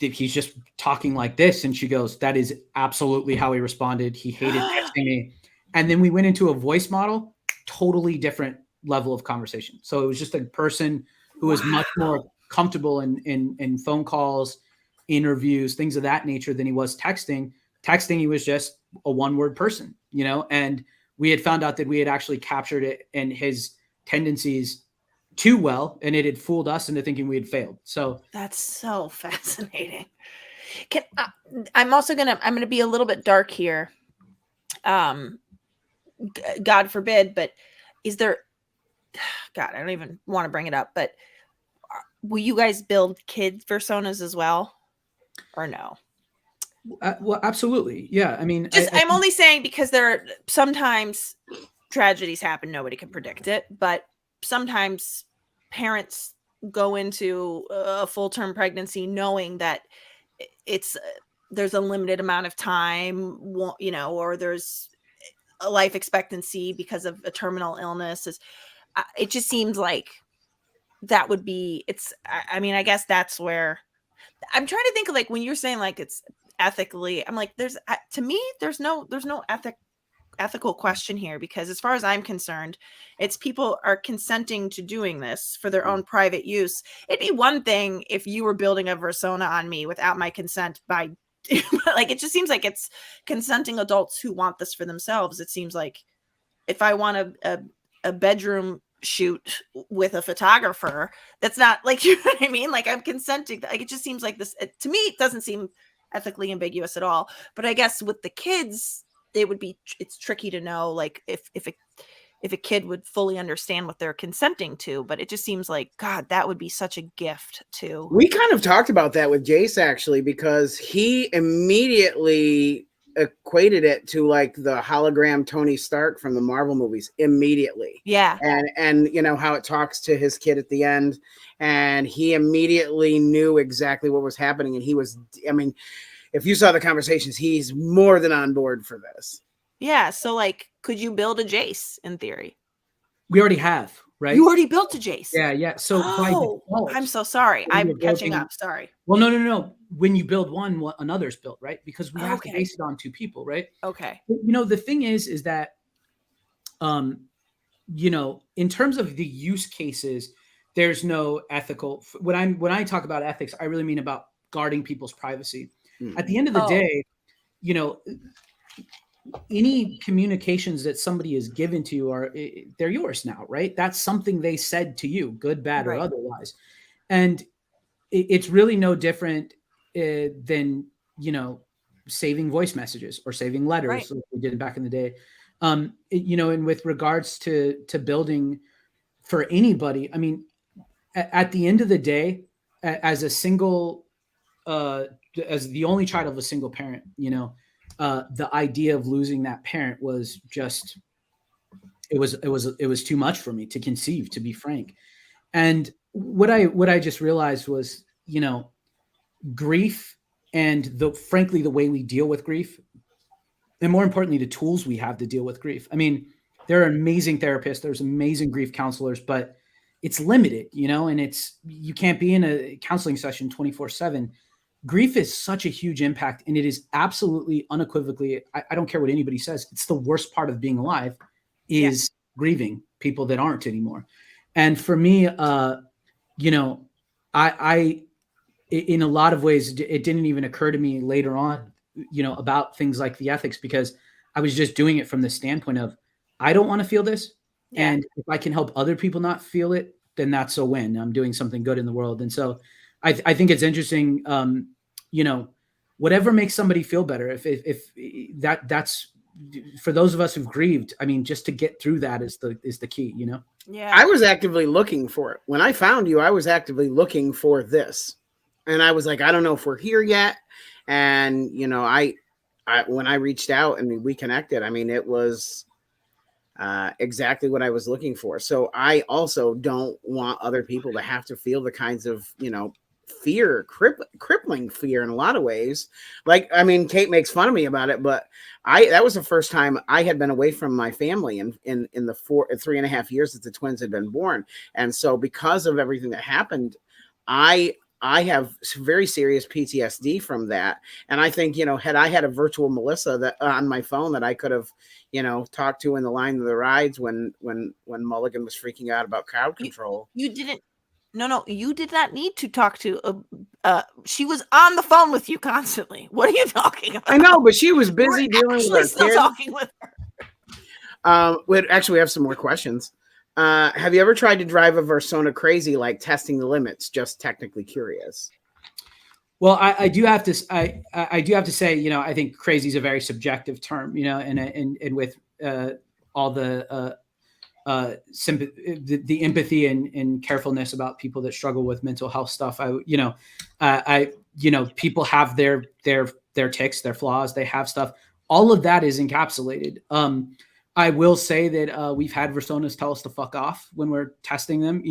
he's just talking like this. And she goes, that is absolutely how he responded. He hated texting me. And then we went into a voice model, totally different level of conversation. So it was just a person who was much more comfortable in phone calls, interviews, things of that nature than he was texting. He was just a one-word person, and we had found out that we had actually captured it and his tendencies too well, and it had fooled us into thinking we had failed. So that's so fascinating. I'm also gonna be a little bit dark here. God forbid, but is there, God, I don't even want to bring it up, but will you guys build kid personas as well, or no? Well, absolutely. Yeah. I mean, I'm only saying because there are sometimes tragedies happen. Nobody can predict it, but sometimes parents go into a full-term pregnancy knowing that there's a limited amount of time, or there's a life expectancy because of a terminal illness. It just seems like that would be, I guess that's where I'm trying to think of, like, when you're saying like it's ethically, I'm like, there's no ethical question here, because as far as I'm concerned, it's people are consenting to doing this for their own private use. It'd be one thing if you were building a Versona on me without my consent like, it just seems like it's consenting adults who want this for themselves. It seems like if I want a bedroom shoot with a photographer, that's not, like, you know what I mean? Like, I'm consenting. Like, it just seems like this, to me, it doesn't seem ethically ambiguous at all. But I guess with the kids, it's tricky to know, like, if a kid would fully understand what they're consenting to. But it just seems like, God, that would be such a gift too. We kind of talked about that with Jace, actually, because he immediately equated it to like the hologram Tony Stark from the Marvel movies immediately. Yeah. And how it talks to his kid at the end, and he immediately knew exactly what was happening. And if you saw the conversations, he's more than on board for this. Yeah. So, like, could you build a Jace in theory? We already have, right? You already built a Jace. Yeah. So by default, I'm so sorry. I'm catching up. Sorry. Well, no. When you build one, another's built, right? Because we have to base it on two people, right? Okay. The thing is that, in terms of the use cases, there's no ethical. When I talk about ethics, I really mean about guarding people's privacy. At the end of the day, any communications that somebody has given to you they're yours now, right? That's something they said to you, good, bad, or otherwise. And it's really no different than, saving voice messages or saving letters, like we did back in the day. And with regards to building for anybody, I mean, at the end of the day, as a single, as the only child of a single parent, the idea of losing that parent was just, it was too much for me to conceive, to be frank. And what I just realized was, grief and frankly, the way we deal with grief, and more importantly, the tools we have to deal with grief. I mean, there are amazing therapists, there's amazing grief counselors, but it's limited, and you can't be in a counseling session 24/7. Grief is such a huge impact, and it is absolutely unequivocally, I don't care what anybody says, it's the worst part of being alive is grieving people that aren't anymore. And for me, I in a lot of ways, it didn't even occur to me later on, about things like the ethics, because I was just doing it from the standpoint of, I don't want to feel this. Yeah. And if I can help other people not feel it, then that's a win. I'm doing something good in the world. And so I think it's interesting, whatever makes somebody feel better, if that's for those of us who've grieved, I mean, just to get through that is the key, Yeah. I was actively looking for it. When I found you, I was actively looking for this. And I was like, I don't know if we're here yet. And, I when I reached out and we connected, I mean, it was exactly what I was looking for. So I also don't want other people to have to feel the kinds of, fear, crippling fear in a lot of ways. Like, I mean, Kate makes fun of me about it, but that was the first time I had been away from my family in the 3.5 years that the twins had been born. And so because of everything that happened, I have very serious PTSD from that. And I think, had I had a virtual Melissa that on my phone that I could have, talked to in the line of the rides when Mulligan was freaking out about crowd control. You didn't. No, you did not need to talk to. She was on the phone with you constantly. What are you talking about? I know, but she was busy dealing with her still talking with her. We have some more questions. Have you ever tried to drive a Versona crazy, like testing the limits? Just technically curious. Well, I do have to say, I think crazy is a very subjective term, and with all the the empathy and carefulness about people that struggle with mental health stuff. People have their tics, their flaws, they have stuff. All of that is encapsulated. I will say that we've had Versonas tell us to fuck off when we're testing them,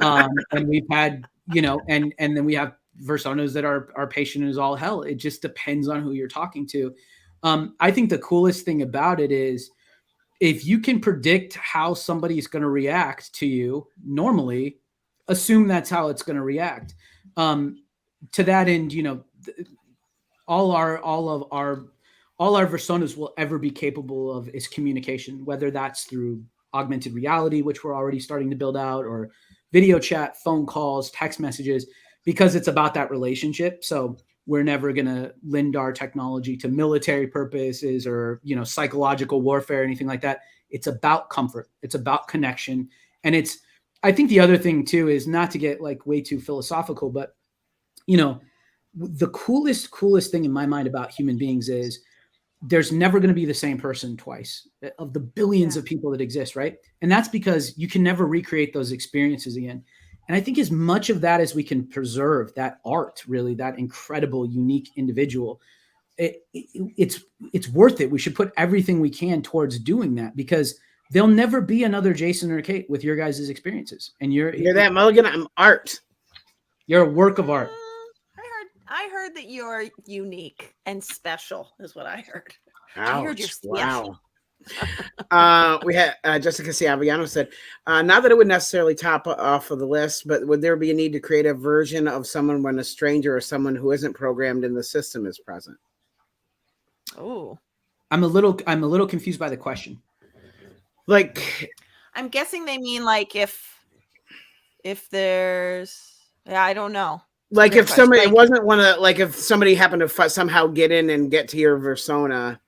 and we've had, and then we have Versonas that are patient as all hell. It just depends on who you're talking to. I think the coolest thing about it is if you can predict how somebody's going to react to you normally, assume that's how it's going to react. To that end, all of our Versonas will ever be capable of is communication, whether that's through augmented reality, which we're already starting to build out, or video chat, phone calls, text messages, because it's about that relationship. So we're never going to lend our technology to military purposes or, psychological warfare or anything like that. It's about comfort. It's about connection. And I think the other thing too, is not to get like way too philosophical, but the coolest thing in my mind about human beings is there's never going to be the same person twice of the billions of people that exist. Right. And that's because you can never recreate those experiences again. And I think as much of that as we can preserve that art, really, that incredible, unique individual, it's worth it. We should put everything we can towards doing that, because there'll never be another Jason or Kate with your guys' experiences. And you're that, Mulligan. I'm art. You're a work of art. I heard that you're unique and special is what I heard. Ouch, I heard you're special. Wow. We had Jessica Ciaviano said, not that it would necessarily top off of the list, but would there be a need to create a version of someone when a stranger or someone who isn't programmed in the system is present? Oh, I'm a little confused by the question. Like, I'm guessing they mean like if there's, I don't know. Like if somebody, it wasn't one of, like if somebody happened to somehow get in and get to your Versona,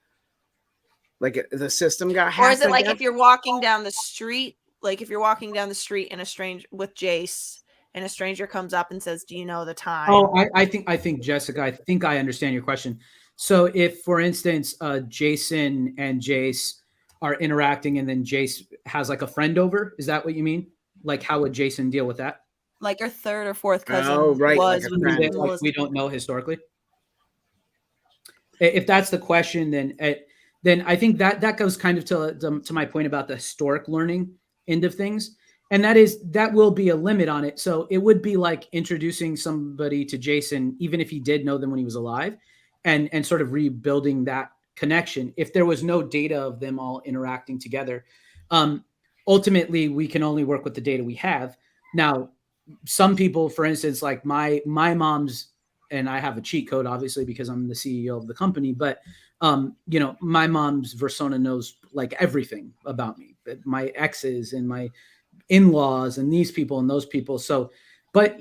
like the system got hacked. Or is it like if you're walking down the street, like if you're walking down the street and a stranger with Jace and a stranger comes up and says, "Do you know the time?" Oh, I think Jessica, I think I understand your question. So if, for instance, Jason and Jace are interacting and then Jace has like a friend over, is that what you mean? Like how would Jason deal with that? Like your third or fourth cousin was like like we don't know historically. If that's the question, then I think that goes kind of to my point about the historic learning end of things. And that will be a limit on it. So it would be like introducing somebody to Jason, even if he did know them when he was alive, and sort of rebuilding that connection. If there was no data of them all interacting together, ultimately we can only work with the data we have. Now, some people, for instance, like my mom's, and I have a cheat code, obviously, because I'm the CEO of the company, but my mom's Versona knows like everything about me, my exes and my in-laws and these people and those people. So, but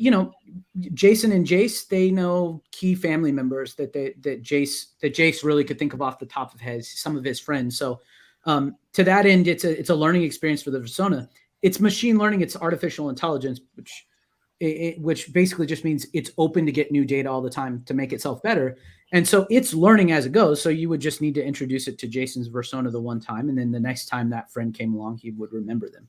Jason and Jace, they know key family members that Jace really could think of off the top of some of his friends. So to that end, it's a learning experience for the Versona. It's machine learning, it's artificial intelligence, which basically just means it's open to get new data all the time to make itself better. And so it's learning as it goes. So you would just need to introduce it to Jason's Versona the one time, and then the next time that friend came along, he would remember them.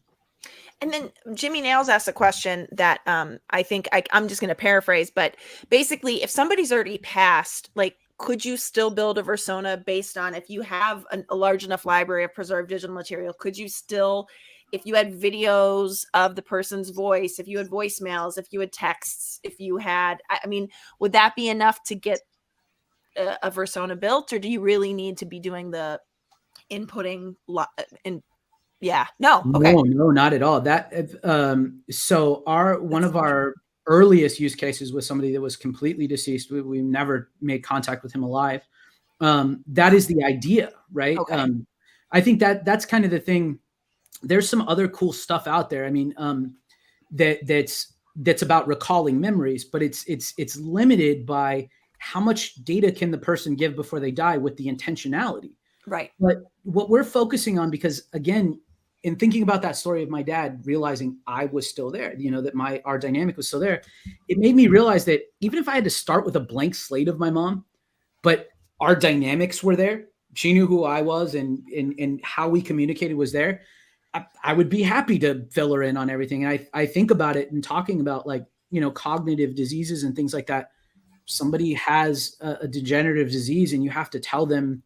And then Jimmy Nails asked a question that I think I'm just going to paraphrase, but basically, if somebody's already passed, like, could you still build a Versona based on, if you have a large enough library of preserved digital material, could you still, if you had videos of the person's voice, if you had voicemails, if you had texts, if you had, I mean, would that be enough to get a Versona built, or do you really need to be doing the inputting Yeah. No. Okay. No, not at all. So one of our earliest use cases was somebody that was completely deceased. We never made contact with him alive. That is the idea, right? Okay. I think that's kind of the thing. There's some other cool stuff out there. I mean, that's about recalling memories, but it's limited by how much data can the person give before they die with the intentionality. Right. But what we're focusing on, because again, in thinking about that story of my dad realizing I was still there, that our dynamic was still there, it made me realize that even if I had to start with a blank slate of my mom, but our dynamics were there, she knew who I was and how we communicated was there, I would be happy to fill her in on everything. And I think about it and talking about cognitive diseases and things like that. Somebody has a degenerative disease and you have to tell them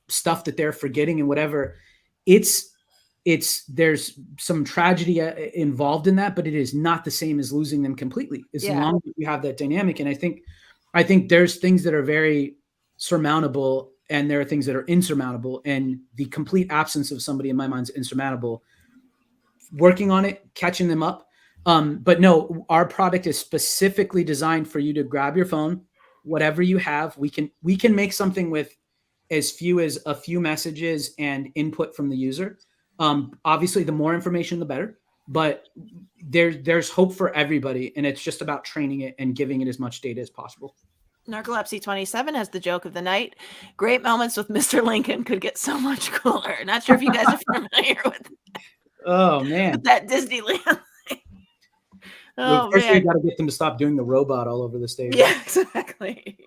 stuff that they're forgetting and whatever. There's some tragedy involved in that, but it is not the same as losing them completely as long as you have that dynamic. And I think there's things that are very surmountable and there are things that are insurmountable, and the complete absence of somebody in my mind is insurmountable. Working on it, catching them up. But no, our product is specifically designed for you to grab your phone, whatever you have. We can make something with as few as a few messages and input from the user. Obviously, the more information, the better. But there's hope for everybody, and it's just about training it and giving it as much data as possible. Narcolepsy 27 has the joke of the night. Great moments with Mr. Lincoln could get so much cooler. Not sure if you guys are familiar with that. Oh man, with that Disneyland. Well, first we got to get them to stop doing the robot all over the stage. Yeah, exactly.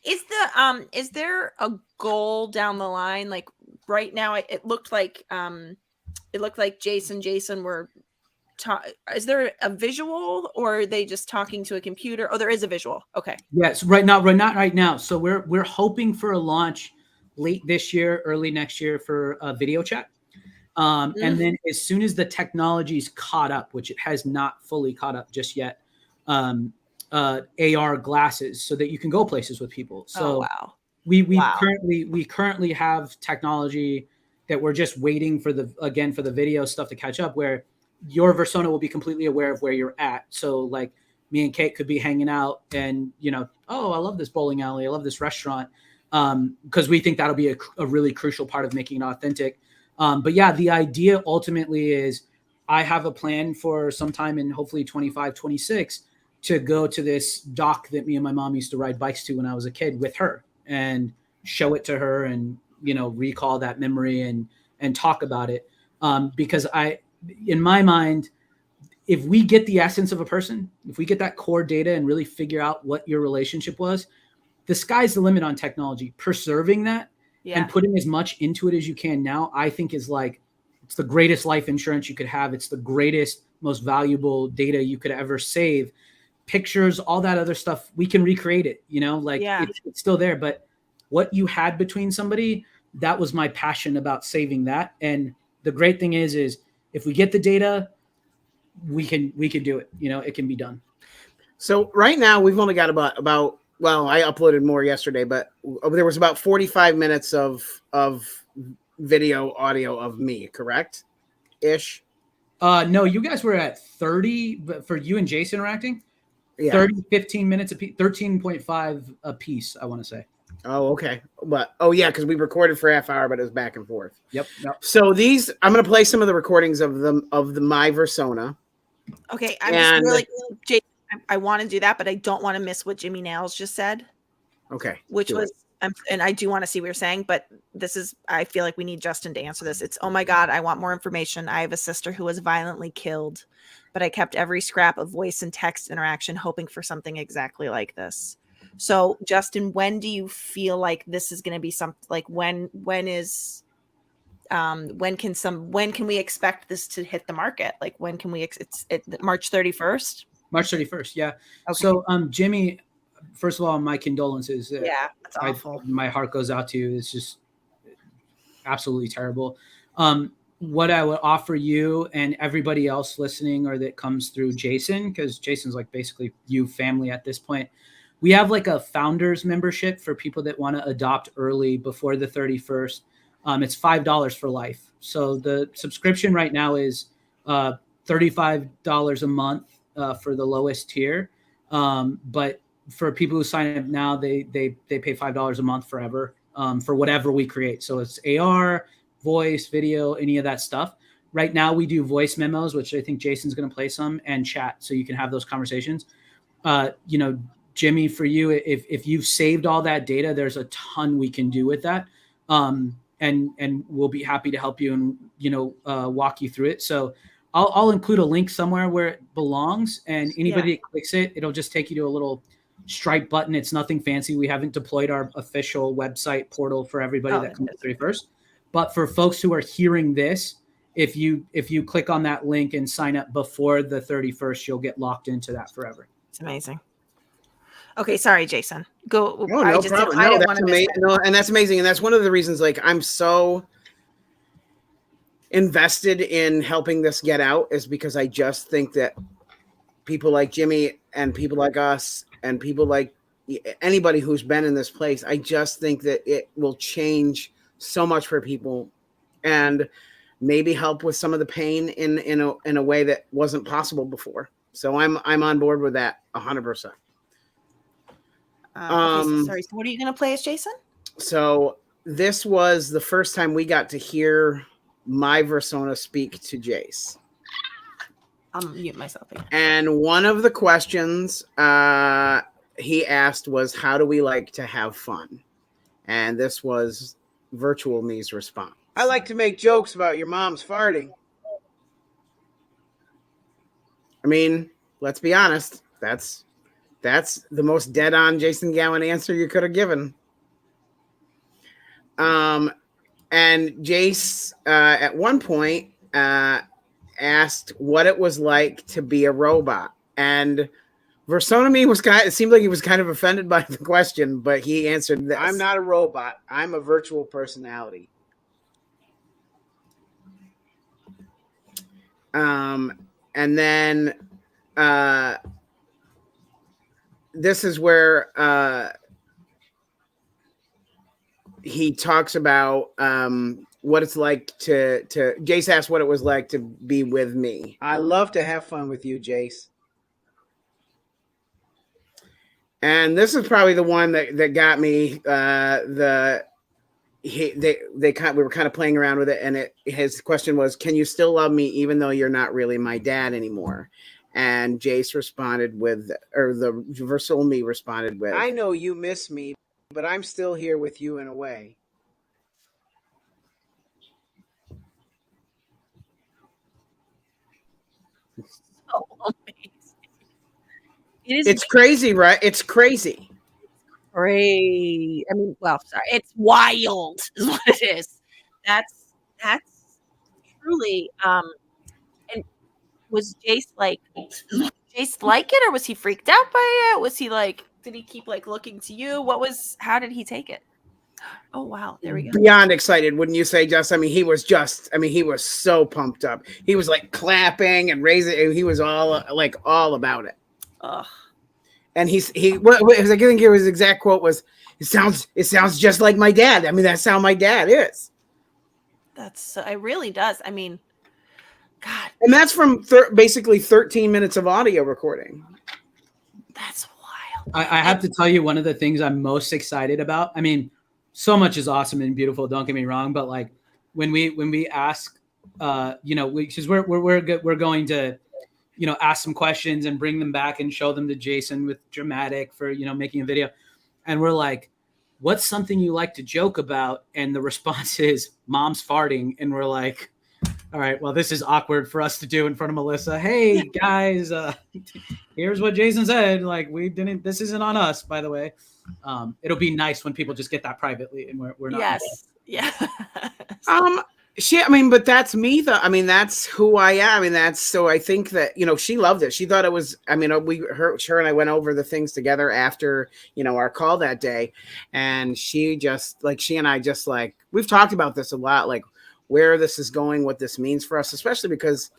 Is there a goal down the line? Like right now, it looked like Jason were. Is there a visual, or are they just talking to a computer? Oh, there is a visual. Okay. Yes, not right now. So we're hoping for a launch late this year, early next year for a video chat. And then as soon as the technology's caught up, which it has not fully caught up just yet, AR glasses so that you can go places with people. So we currently have technology that we're just waiting for the video stuff to catch up, where your Versona will be completely aware of where you're at. So like me and Kate could be hanging out and, oh, I love this bowling alley. I love this restaurant. Because we think that'll be a really crucial part of making it authentic. But yeah, the idea ultimately is I have a plan for sometime in hopefully 25, 26 to go to this dock that me and my mom used to ride bikes to when I was a kid with her and show it to her and, recall that memory and talk about it. Because in my mind, if we get the essence of a person, if we get that core data and really figure out what your relationship was, the sky's the limit on technology. Preserving that and putting as much into it as you can now, I think it's the greatest life insurance you could have. It's the greatest, most valuable data you could ever save. Pictures, all that other stuff, we can recreate it, it's still there. But what you had between somebody, that was my passion about saving that. And the great thing is if we get the data, we can do it. You know, it can be done. So right now we've only got about well, I uploaded more yesterday, but there was about 45 minutes of video audio of me, correct? Ish. No, you guys were at 30, but for you and Jason interacting, 30, 15 minutes a piece, 13.5 a piece, I want to say. Oh, okay. But yeah, because we recorded for half hour, but it was back and forth. Yep. So these, I'm going to play some of the recordings of the My Versona. Okay, I'm just really, Jason, I want to do that, but I don't want to miss what Jimmy Nails just said. Okay. Which was, and I do want to see what you're saying, but I feel like we need Justin to answer this. It's, oh my God, I want more information. I have a sister who was violently killed, but I kept every scrap of voice and text interaction, hoping for something exactly like this. So Justin, when do you feel like this is going to be something like when can we expect this to hit the market? Like when can we, it's March 31st? March 31st. Yeah. Okay. So, Jimmy, first of all, my condolences. Yeah, that's awful. My heart goes out to you. It's just absolutely terrible. What I would offer you and everybody else listening, or that comes through Jason, because Jason's like basically you family at this point. We have like a founders membership for people that want to adopt early before the 31st. It's $5 for life. So the subscription right now is $35 a month for the lowest tier. But for people who sign up now, they pay $5 a month forever for whatever we create. So it's AR, voice, video, any of that stuff. Right now we do voice memos, which I think Jason's going to play some, and chat, so you can have those conversations. Jimmy, for you, if you've saved all that data, there's a ton we can do with that. And we'll be happy to help you and, walk you through it. So I'll include a link somewhere where it belongs, and anybody that clicks it, it'll just take you to a little Stripe button. It's nothing fancy. We haven't deployed our official website portal for everybody that comes to 31st. But for folks who are hearing this, if you click on that link and sign up before the 31st, you'll get locked into that forever. It's amazing. Okay, sorry, Jason. Go. No, no problem. No, that's amazing. No, and that's amazing. And that's one of the reasons, like, I'm so invested in helping this get out, is because I just think that people like Jimmy and people like us and people like anybody who's been in this place, I just think that it will change so much for people and maybe help with some of the pain in a way that wasn't possible before. So I'm on board with that 100%. Sorry. So what are you going to play as Jason? So this was the first time we got to hear My Versona speak to Jace. I'll mute myself again. And one of the questions he asked was, how do we like to have fun? And this was Virtual Me's response. I like to make jokes about your mom's farting. I mean, let's be honest. That's the most dead-on Jason Gowan answer you could have given. And Jace, at one point, asked what it was like to be a robot. And Versona Me it seemed like he was kind of offended by the question, but he answered this. I'm not a robot. I'm a virtual personality. And then this is where he talks about what it's like to Jace asked what it was like to be with me. I love to have fun with you, Jace. And this is probably the one that got me. We were kind of playing around with it, and his question was, "Can you still love me even though you're not really my dad anymore?" And Jace responded with, or the Virtual Me responded with, "I know you miss me, but I'm still here with you in a way." So amazing. It's crazy, right? It's crazy. Crazy. I mean, well, sorry. It's wild is what it is. That's truly, and was Jace like it, or was he freaked out by it? Was he like, did he keep like looking to you? How did he take it? Oh wow, there we go. Beyond excited, wouldn't you say, Jess? I mean, he was so pumped up. He was like clapping and raising. He was all about it. Ugh. And I think his exact quote was, "It sounds just like my dad." I mean, that's how my dad is. It really does. I mean, God. And that's from basically 13 minutes of audio recording. That's wild. I have to tell you, one of the things I'm most excited about. I mean, so much is awesome and beautiful. Don't get me wrong, but like when we ask, because we're going to, ask some questions and bring them back and show them to Jason with Dramatic for making a video, and we're like, what's something you like to joke about? And the response is mom's farting, and we're like, all right, well, this is awkward for us to do in front of Melissa. Hey guys, here's what Jason said. Like, this isn't on us, by the way. It'll be nice when people just get that privately and we're not. Yes. Yeah. But that's me though. I mean, that's who I am. I mean, so I think that, she loved it. She thought it was, I mean, her and I went over the things together after, our call that day. And she and I just we've talked about this a lot, like where this is going, what this means for us, especially because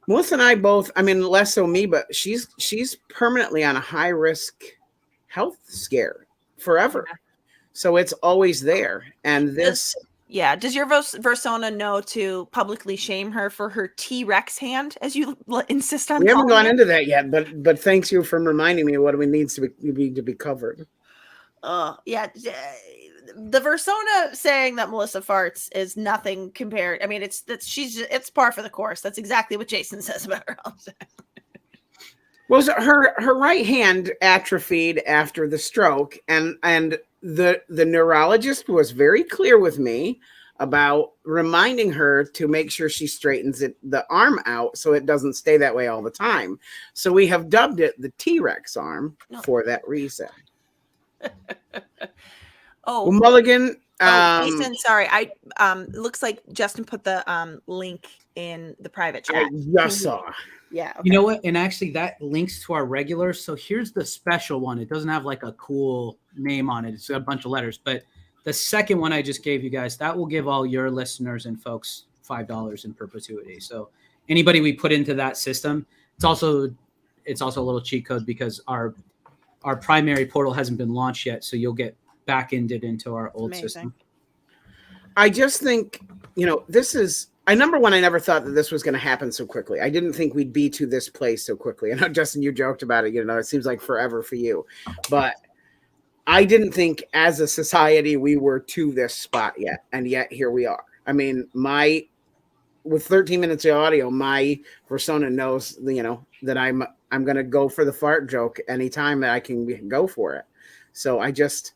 Melissa and I both, I mean, less so me, but she's permanently on a high risk health scare forever. So it's always there. And this, does your Versona know to publicly shame her for her T-Rex hand, as you insist on? We haven't gone into that yet, but thanks you for reminding me of what needs to be covered. The Versona saying that Melissa farts is nothing compared. I mean, it's par for the course. That's exactly what Jason says about her. Well, her right hand atrophied after the stroke, and the neurologist was very clear with me about reminding her to make sure she straightens the arm out so it doesn't stay that way all the time. So we have dubbed it the T-Rex arm for that reason. Oh, well, Mulligan. Jason, sorry. Looks like Justin put the link in the private chat. I just saw. Yeah. Okay. You know what? And actually that links to our regular. So here's the special one. It doesn't have like a cool name on it. It's a bunch of letters. But the second one I just gave you guys, that will give all your listeners and folks $5 in perpetuity. So anybody we put into that system, it's also a little cheat code because our primary portal hasn't been launched yet. So you'll get back-ended into our old system. I just think, this is, number one, I never thought that this was going to happen so quickly. I didn't think we'd be to this place so quickly. I know, Justin, you joked about it, it seems like forever for you, but I didn't think as a society we were to this spot yet. And yet here we are. I mean, with 13 minutes of audio, my persona knows, that I'm going to go for the fart joke anytime that I can go for it. So I just,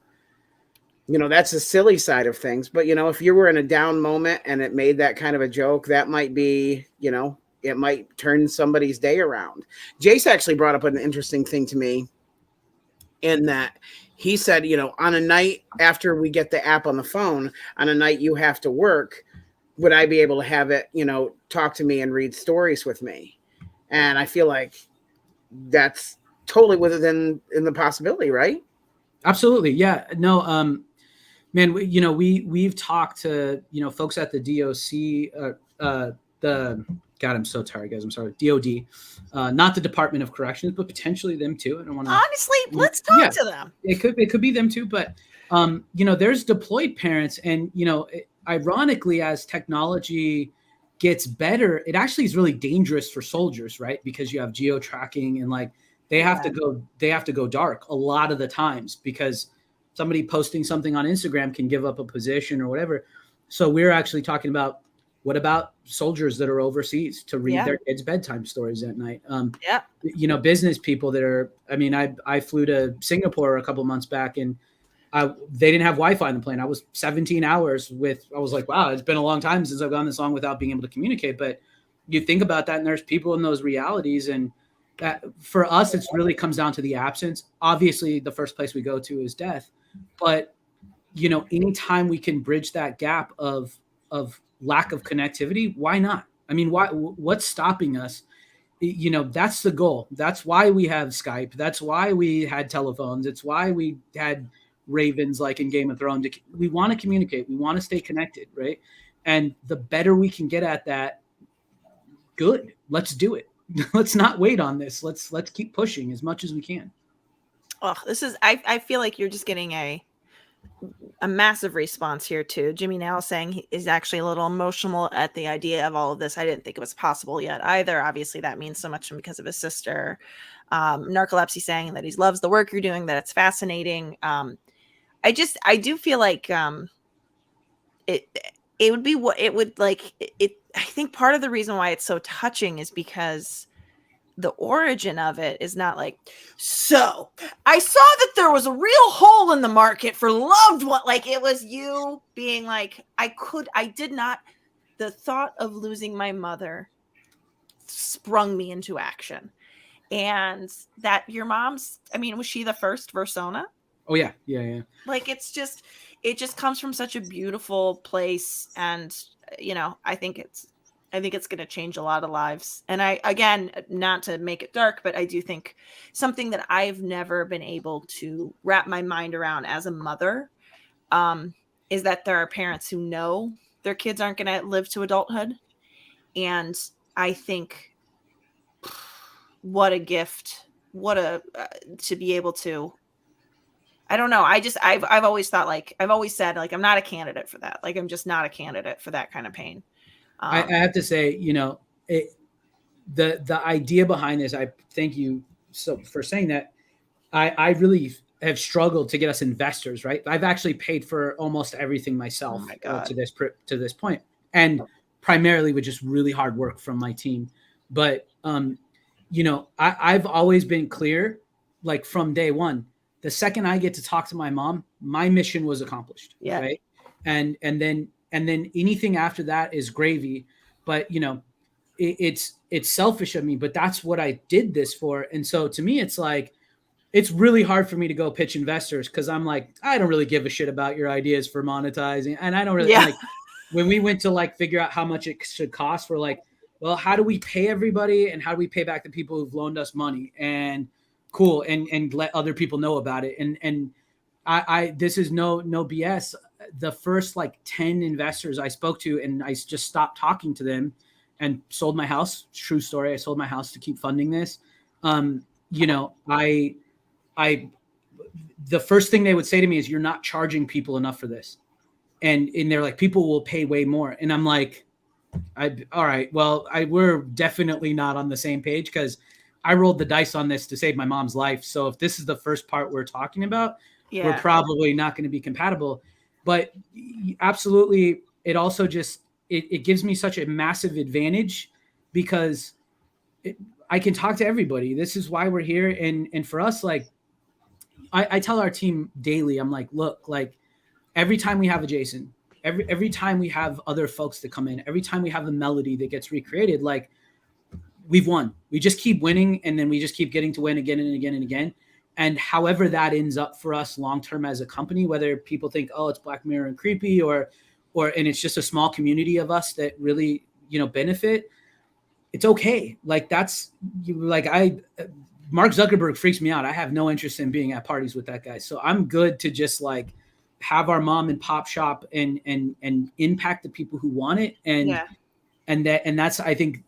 that's the silly side of things. But, if you were in a down moment and it made that kind of a joke, that might be, it might turn somebody's day around. Jace actually brought up an interesting thing to me in that he said, on a night after we get the app on the phone, on a night you have to work, would I be able to have it, talk to me and read stories with me? And I feel like that's totally within the possibility, right? Absolutely. Yeah. No, man, we've talked to, folks at the DOC, God, I'm so tired, guys. I'm sorry. DOD, not the Department of Corrections, but potentially them too. I don't want to. Honestly, let's talk to them. It could be them too, but there's deployed parents, and ironically, as technology gets better, it actually is really dangerous for soldiers, right? Because you have geo tracking and they have to go dark a lot of the times because somebody posting something on Instagram can give up a position or whatever. So we're actually talking about, what about soldiers that are overseas to read their kids' bedtime stories at night? Business people that are, I flew to Singapore a couple months back and they didn't have Wi-Fi on the plane. I was 17 hours I was like, wow, it's been a long time since I've gone this long without being able to communicate. But you think about that and there's people in those realities, and that for us, it really comes down to the absence. Obviously the first place we go to is death, but anytime we can bridge that gap of lack of connectivity, why not? What's stopping us? That's the goal. That's why we have Skype. That's why we had telephones. It's why we had ravens like in Game of Thrones. We want to communicate. We want to stay connected, right? And the better we can get at that, good. Let's do it. Let's not wait on this. Let's keep pushing as much as we can. Oh, this is I feel like you're just getting a massive response here too. Jimmy now saying he is actually a little emotional at the idea of all of this. I didn't think it was possible yet either. Obviously, that means so much because of his sister. Narcolepsy saying that he loves the work you're doing, that it's fascinating. I do feel like it would be what it would like it. I think part of the reason why it's so touching is because the origin of it is not like, so I saw that there was a real hole in the market for loved one. Like, it was you being like, the thought of losing my mother sprung me into action. And that your mom's, I mean, was she the first Versona? Oh yeah. Yeah. Like, it just comes from such a beautiful place. And, I think it's going to change a lot of lives. And again, not to make it dark, but I do think something that I've never been able to wrap my mind around as a mother is that there are parents who know their kids aren't going to live to adulthood. And I think what a gift, to be able to, I don't know. I've always thought, like, I've always said, like, I'm not a candidate for that. Like, I'm just not a candidate for that kind of pain. I have to say, the idea behind this, I thank you for saying that. I really have struggled to get us investors, right? I've actually paid for almost everything myself to this point, and primarily with just really hard work from my team. But I've always been clear, like from day one, the second I get to talk to my mom, my mission was accomplished. Yeah. Right. And then anything after that is gravy. But it's selfish of me, but that's what I did this for. And so to me, it's like, it's really hard for me to go pitch investors, because I'm like, I don't really give a shit about your ideas for monetizing. And I don't really like, when we went to like figure out how much it should cost, we're like, well, how do we pay everybody, and how do we pay back the people who've loaned us money? And cool. And let other people know about it. And I this is no BS. The first like 10 investors I spoke to, and I just stopped talking to them and sold my house. True story. I sold my house to keep funding this. The first thing they would say to me is, you're not charging people enough for this. And they're like, people will pay way more. And I'm like, all right, well, we're definitely not on the same page, because I rolled the dice on this to save my mom's life. So if this is the first part we're talking about, we're probably not going to be compatible. But absolutely, it also just, it gives me such a massive advantage, because I can talk to everybody. This is why we're here. And for us, like, I tell our team daily, I'm like, look, like, every time we have a Jason, every time we have other folks that come in, every time we have a melody that gets recreated, like, we've won. We just keep winning, and then we just keep getting to win again and again and again. And however that ends up for us long-term as a company, whether people think, oh, it's Black Mirror and creepy, and it's just a small community of us that really, benefit, it's okay. Like, Mark Zuckerberg freaks me out. I have no interest in being at parties with that guy. So I'm good to just like have our mom and pop shop and impact the people who want it. And that's, I think,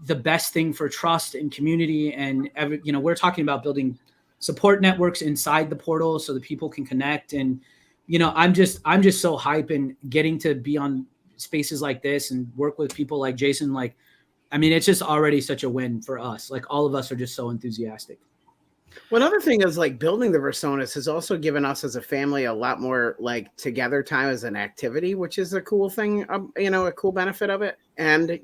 the best thing for trust and community. And we're talking about building support networks inside the portal so that people can connect. And, I'm just so hype, and getting to be on spaces like this and work with people like Jason. Like, I mean, it's just already such a win for us. Like, all of us are just so enthusiastic. One other thing is, like, building the Versonas has also given us as a family a lot more like together time as an activity, which is a cool thing, a cool benefit of it. And,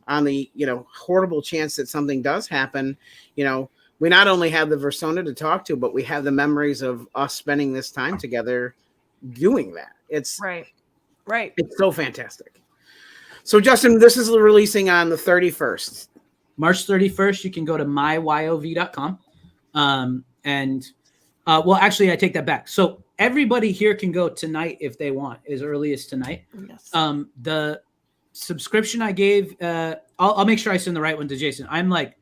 on the, horrible chance that something does happen, we not only have the Versona to talk to, but we have the memories of us spending this time together doing that. It's right. It's so fantastic. So, Justin, this is releasing on the 31st. March 31st. You can go to myyov.com. Well, actually, I take that back. So everybody here can go tonight if they want, as early as tonight. Yes. The subscription I gave, I'll make sure I send the right one to Jason. I'm like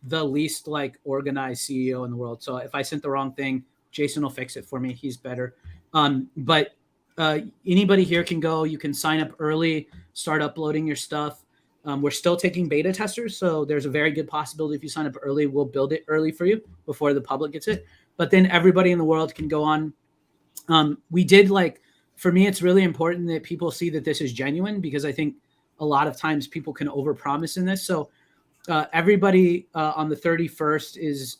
the least like organized CEO in the world. So if I sent the wrong thing, Jason will fix it for me. He's better. But anybody here can go. You can sign up early, start uploading your stuff. We're still taking beta testers, so there's a very good possibility if you sign up early, we'll build it early for you before the public gets it. But then everybody in the world can go on. We did for me, it's really important that people see that this is genuine, because I think a lot of times people can overpromise in this. So everybody on the 31st is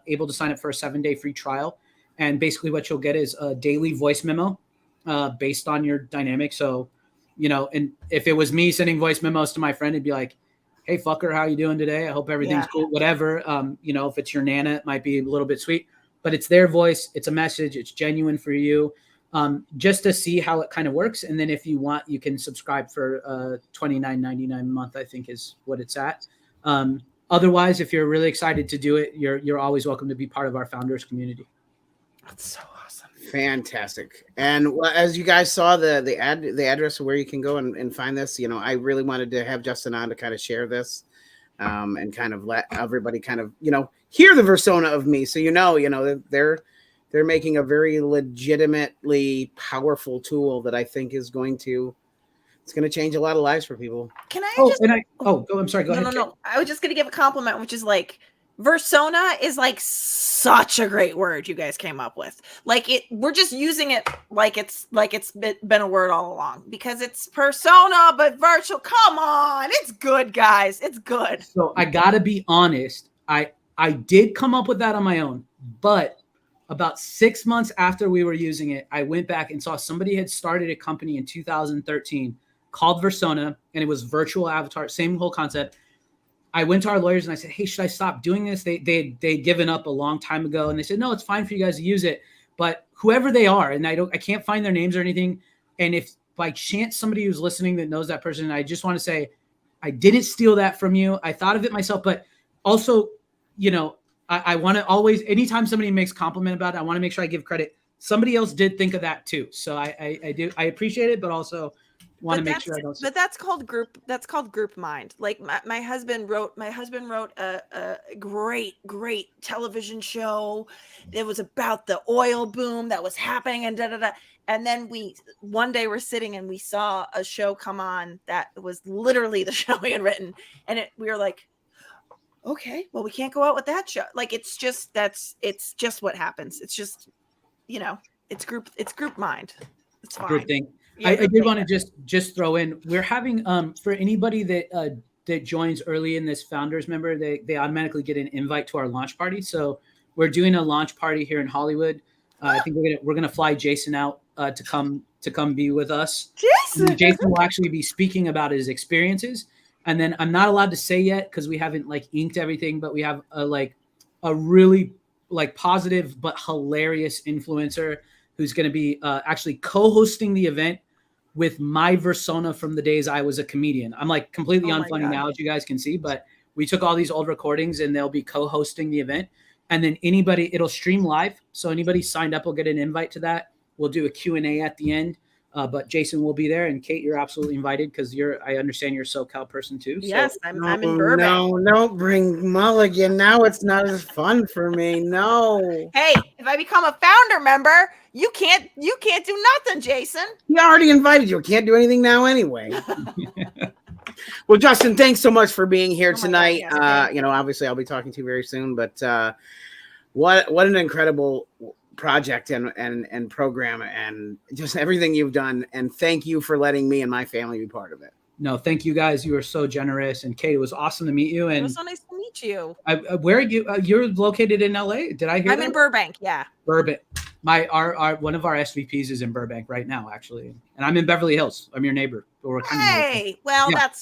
able to sign up for a 7-day free trial. And basically what you'll get is a daily voice memo based on your dynamic. So, and if it was me sending voice memos to my friend, it'd be like, hey, fucker, how you doing today? I hope everything's cool, whatever. If it's your Nana, it might be a little bit sweet, but it's their voice. It's a message. It's genuine for you, just to see how it kind of works. And then if you want, you can subscribe for $29.99 a month, I think is what it's at. Otherwise, if you're really excited to do it, you're always welcome to be part of our founders community. That's so awesome. Fantastic. And as you guys saw the address of where you can go and find this, I really wanted to have Justin on to kind of share this and kind of let everybody kind of, hear the persona of me. So, they're making a very legitimately powerful tool that I think is going to change a lot of lives for people. Can I I'm sorry. Go ahead. No. I was just going to give a compliment, which is Versona is such a great word you guys came up with. We're just using it like it's been a word all along, because it's persona, but virtual. Come on. It's good, guys. It's good. So I gotta be honest. I did come up with that on my own, but about 6 months after we were using it, I went back and saw somebody had started a company in 2013 called Versona, and it was virtual avatar, same whole concept. I went to our lawyers and I said, hey, should I stop doing this? They'd given up a long time ago. And they said, no, it's fine for you guys to use it. But whoever they are, and I can't find their names or anything. And if by chance somebody who's listening that knows that person, I just want to say, I didn't steal that from you. I thought of it myself, but also, I want to always, anytime somebody makes compliment about it, I want to make sure I give credit. Somebody else did think of that too. So I do, I appreciate it, but also want to make sure I don't. But that's called group mind. My husband wrote a great television show. It was about the oil boom that was happening and And then one day we're sitting and we saw a show come on that was literally the show we had written. And we were like, okay, well, we can't go out with that show. It's just what happens. It's just, it's group mind. It's fine. Group thing. Yeah, I did want to just throw in, we're having, for anybody that joins early in this founders member, they automatically get an invite to our launch party. So we're doing a launch party here in Hollywood. I think we're gonna fly Jason out to come be with us. Jason will actually be speaking about his experiences. And then I'm not allowed to say yet because we haven't inked everything, but we have a really positive but hilarious influencer who's going to be actually co-hosting the event with my persona from the days I was a comedian. I'm completely unfunny now, as you guys can see, but we took all these old recordings and they'll be co-hosting the event. And then it'll stream live. So anybody signed up will get an invite to that. We'll do a Q&A at the end. But Jason will be there, and Kate, you're absolutely invited because I understand you're a SoCal person too. So. Yes, I'm in Burbank. No, bring Mulligan. Now it's not as fun for me. No. Hey, if I become a founder member, you can't do nothing, Jason. He already invited you. Can't do anything now anyway. Well, Justin, thanks so much for being here tonight. God, obviously I'll be talking to you very soon, but what an incredible project and program and just everything you've done. And thank you for letting me and my family be part of it. No, thank you guys. You are so generous. And Kate, it was awesome to meet you. And it was so nice to meet you. Where are you? You're located in LA. Did I hear I'm in Burbank. Yeah. Burbank. Our one of our SVPs is in Burbank right now, actually. And I'm in Beverly Hills. I'm your neighbor.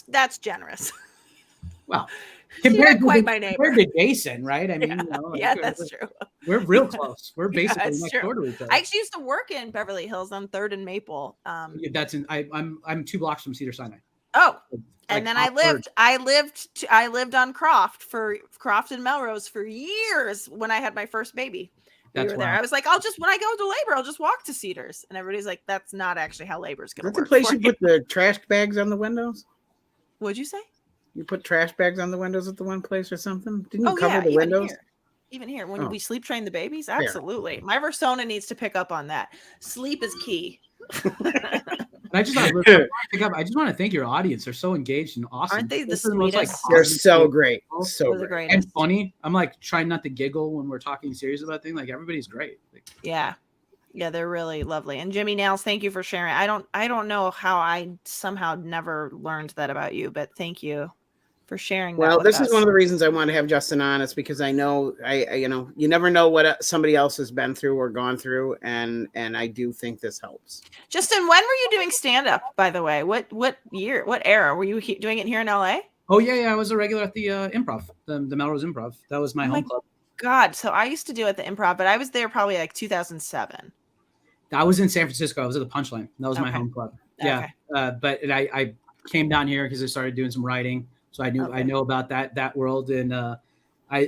That's generous. Well, compared to Jason, right? I mean, that's true. We're real close. We're basically next door to each other. I actually used to work in Beverly Hills on 3rd and Maple. I'm 2 blocks from Cedars-Sinai. Oh, and then I lived on Croft and Melrose for years when I had my first baby. We were there. I was like, when I go to labor, I'll just walk to Cedars. And everybody's like, that's not actually how labor's going to work. That's the place you put the trash bags on the windows? What'd you say? You put trash bags on the windows at the one place or something? Didn't you cover the windows? Even here, when Oh. we sleep train the babies, absolutely. My Versona needs to pick up on that. Sleep is key. I just want to thank your audience. They're so engaged and awesome. Aren't they the Those are most, sweetest? They're positive so people. great. They're So the great. greatest. And funny. I'm like trying not to giggle when we're talking serious about things. Like everybody's great. Like, Yeah. Yeah, they're really lovely. And Jimmy Nails, thank you for sharing. I don't know how I somehow never learned that about you, but thank you for sharing that. Well, with this us. is one of the reasons I want to have Justin on. It's because I know you know, you never know what somebody else has been through or gone through, and I do think this helps. Justin, when were you doing stand up, by the way? What year, what era were you doing it here in LA? oh yeah, I was a regular at the Improv, the Melrose Improv. That was my Oh home my club. God, so I used to do it at the Improv, but I was there probably like 2007. I was in San Francisco. I was at the Punchline. That was my Okay. home club. Yeah, Okay. but I came down here because I started doing some writing, so I know about that world, and I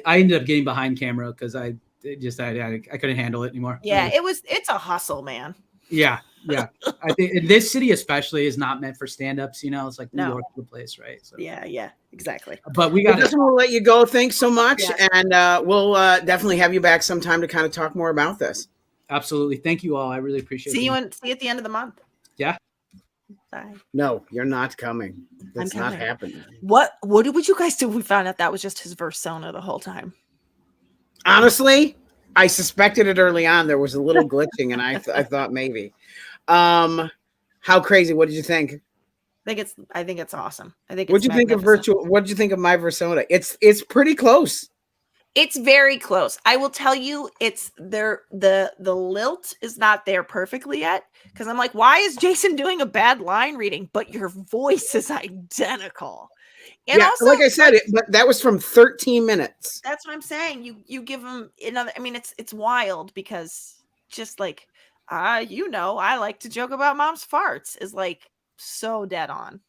ended up getting behind camera because I couldn't handle it anymore. Yeah, it's a hustle, man. Yeah. I think in this city especially is not meant for stand-ups. You know, it's like New No. York, the place, right? So. Yeah, exactly. But we Well, got Justin, we'll let you go. Thanks so much, Yeah. and we'll definitely have you back sometime to kind of talk more about this. absolutely. Thank you all. I really appreciate it. See you at the end of the month. Yeah. Bye. No, you're not coming. That's I'm not coming. happening. What would you guys do if we found out that was just his Versona the whole time? Honestly, I suspected it early on. There was a little glitching, and I thought maybe. How crazy? What did you think? I think it's awesome. I think. What did you think of virtual? What did you think of my Versona? It's pretty close. It's very close. I will tell you, it's there. The lilt is not there perfectly yet because I'm like, why is Jason doing a bad line reading? But your voice is identical. And yeah, also, like I said, but that was from 13 minutes. that's what I'm saying. You give him another. I mean, it's wild because just like you know, I like to joke about mom's farts is like so dead on.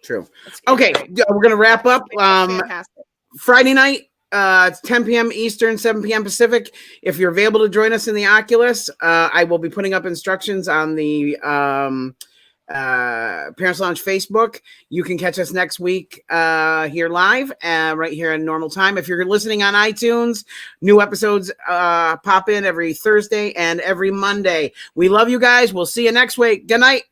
True. It's Okay, great. we're gonna wrap up. It's fantastic. Friday night, it's 10 p.m. Eastern, 7 p.m. Pacific. If you're available to join us in the Oculus, I will be putting up instructions on the Parents Lounge Facebook. You can catch us next week here live, right here in normal time. If you're listening on iTunes, new episodes pop in every Thursday and every Monday. We love you guys. We'll see you next week. Good night.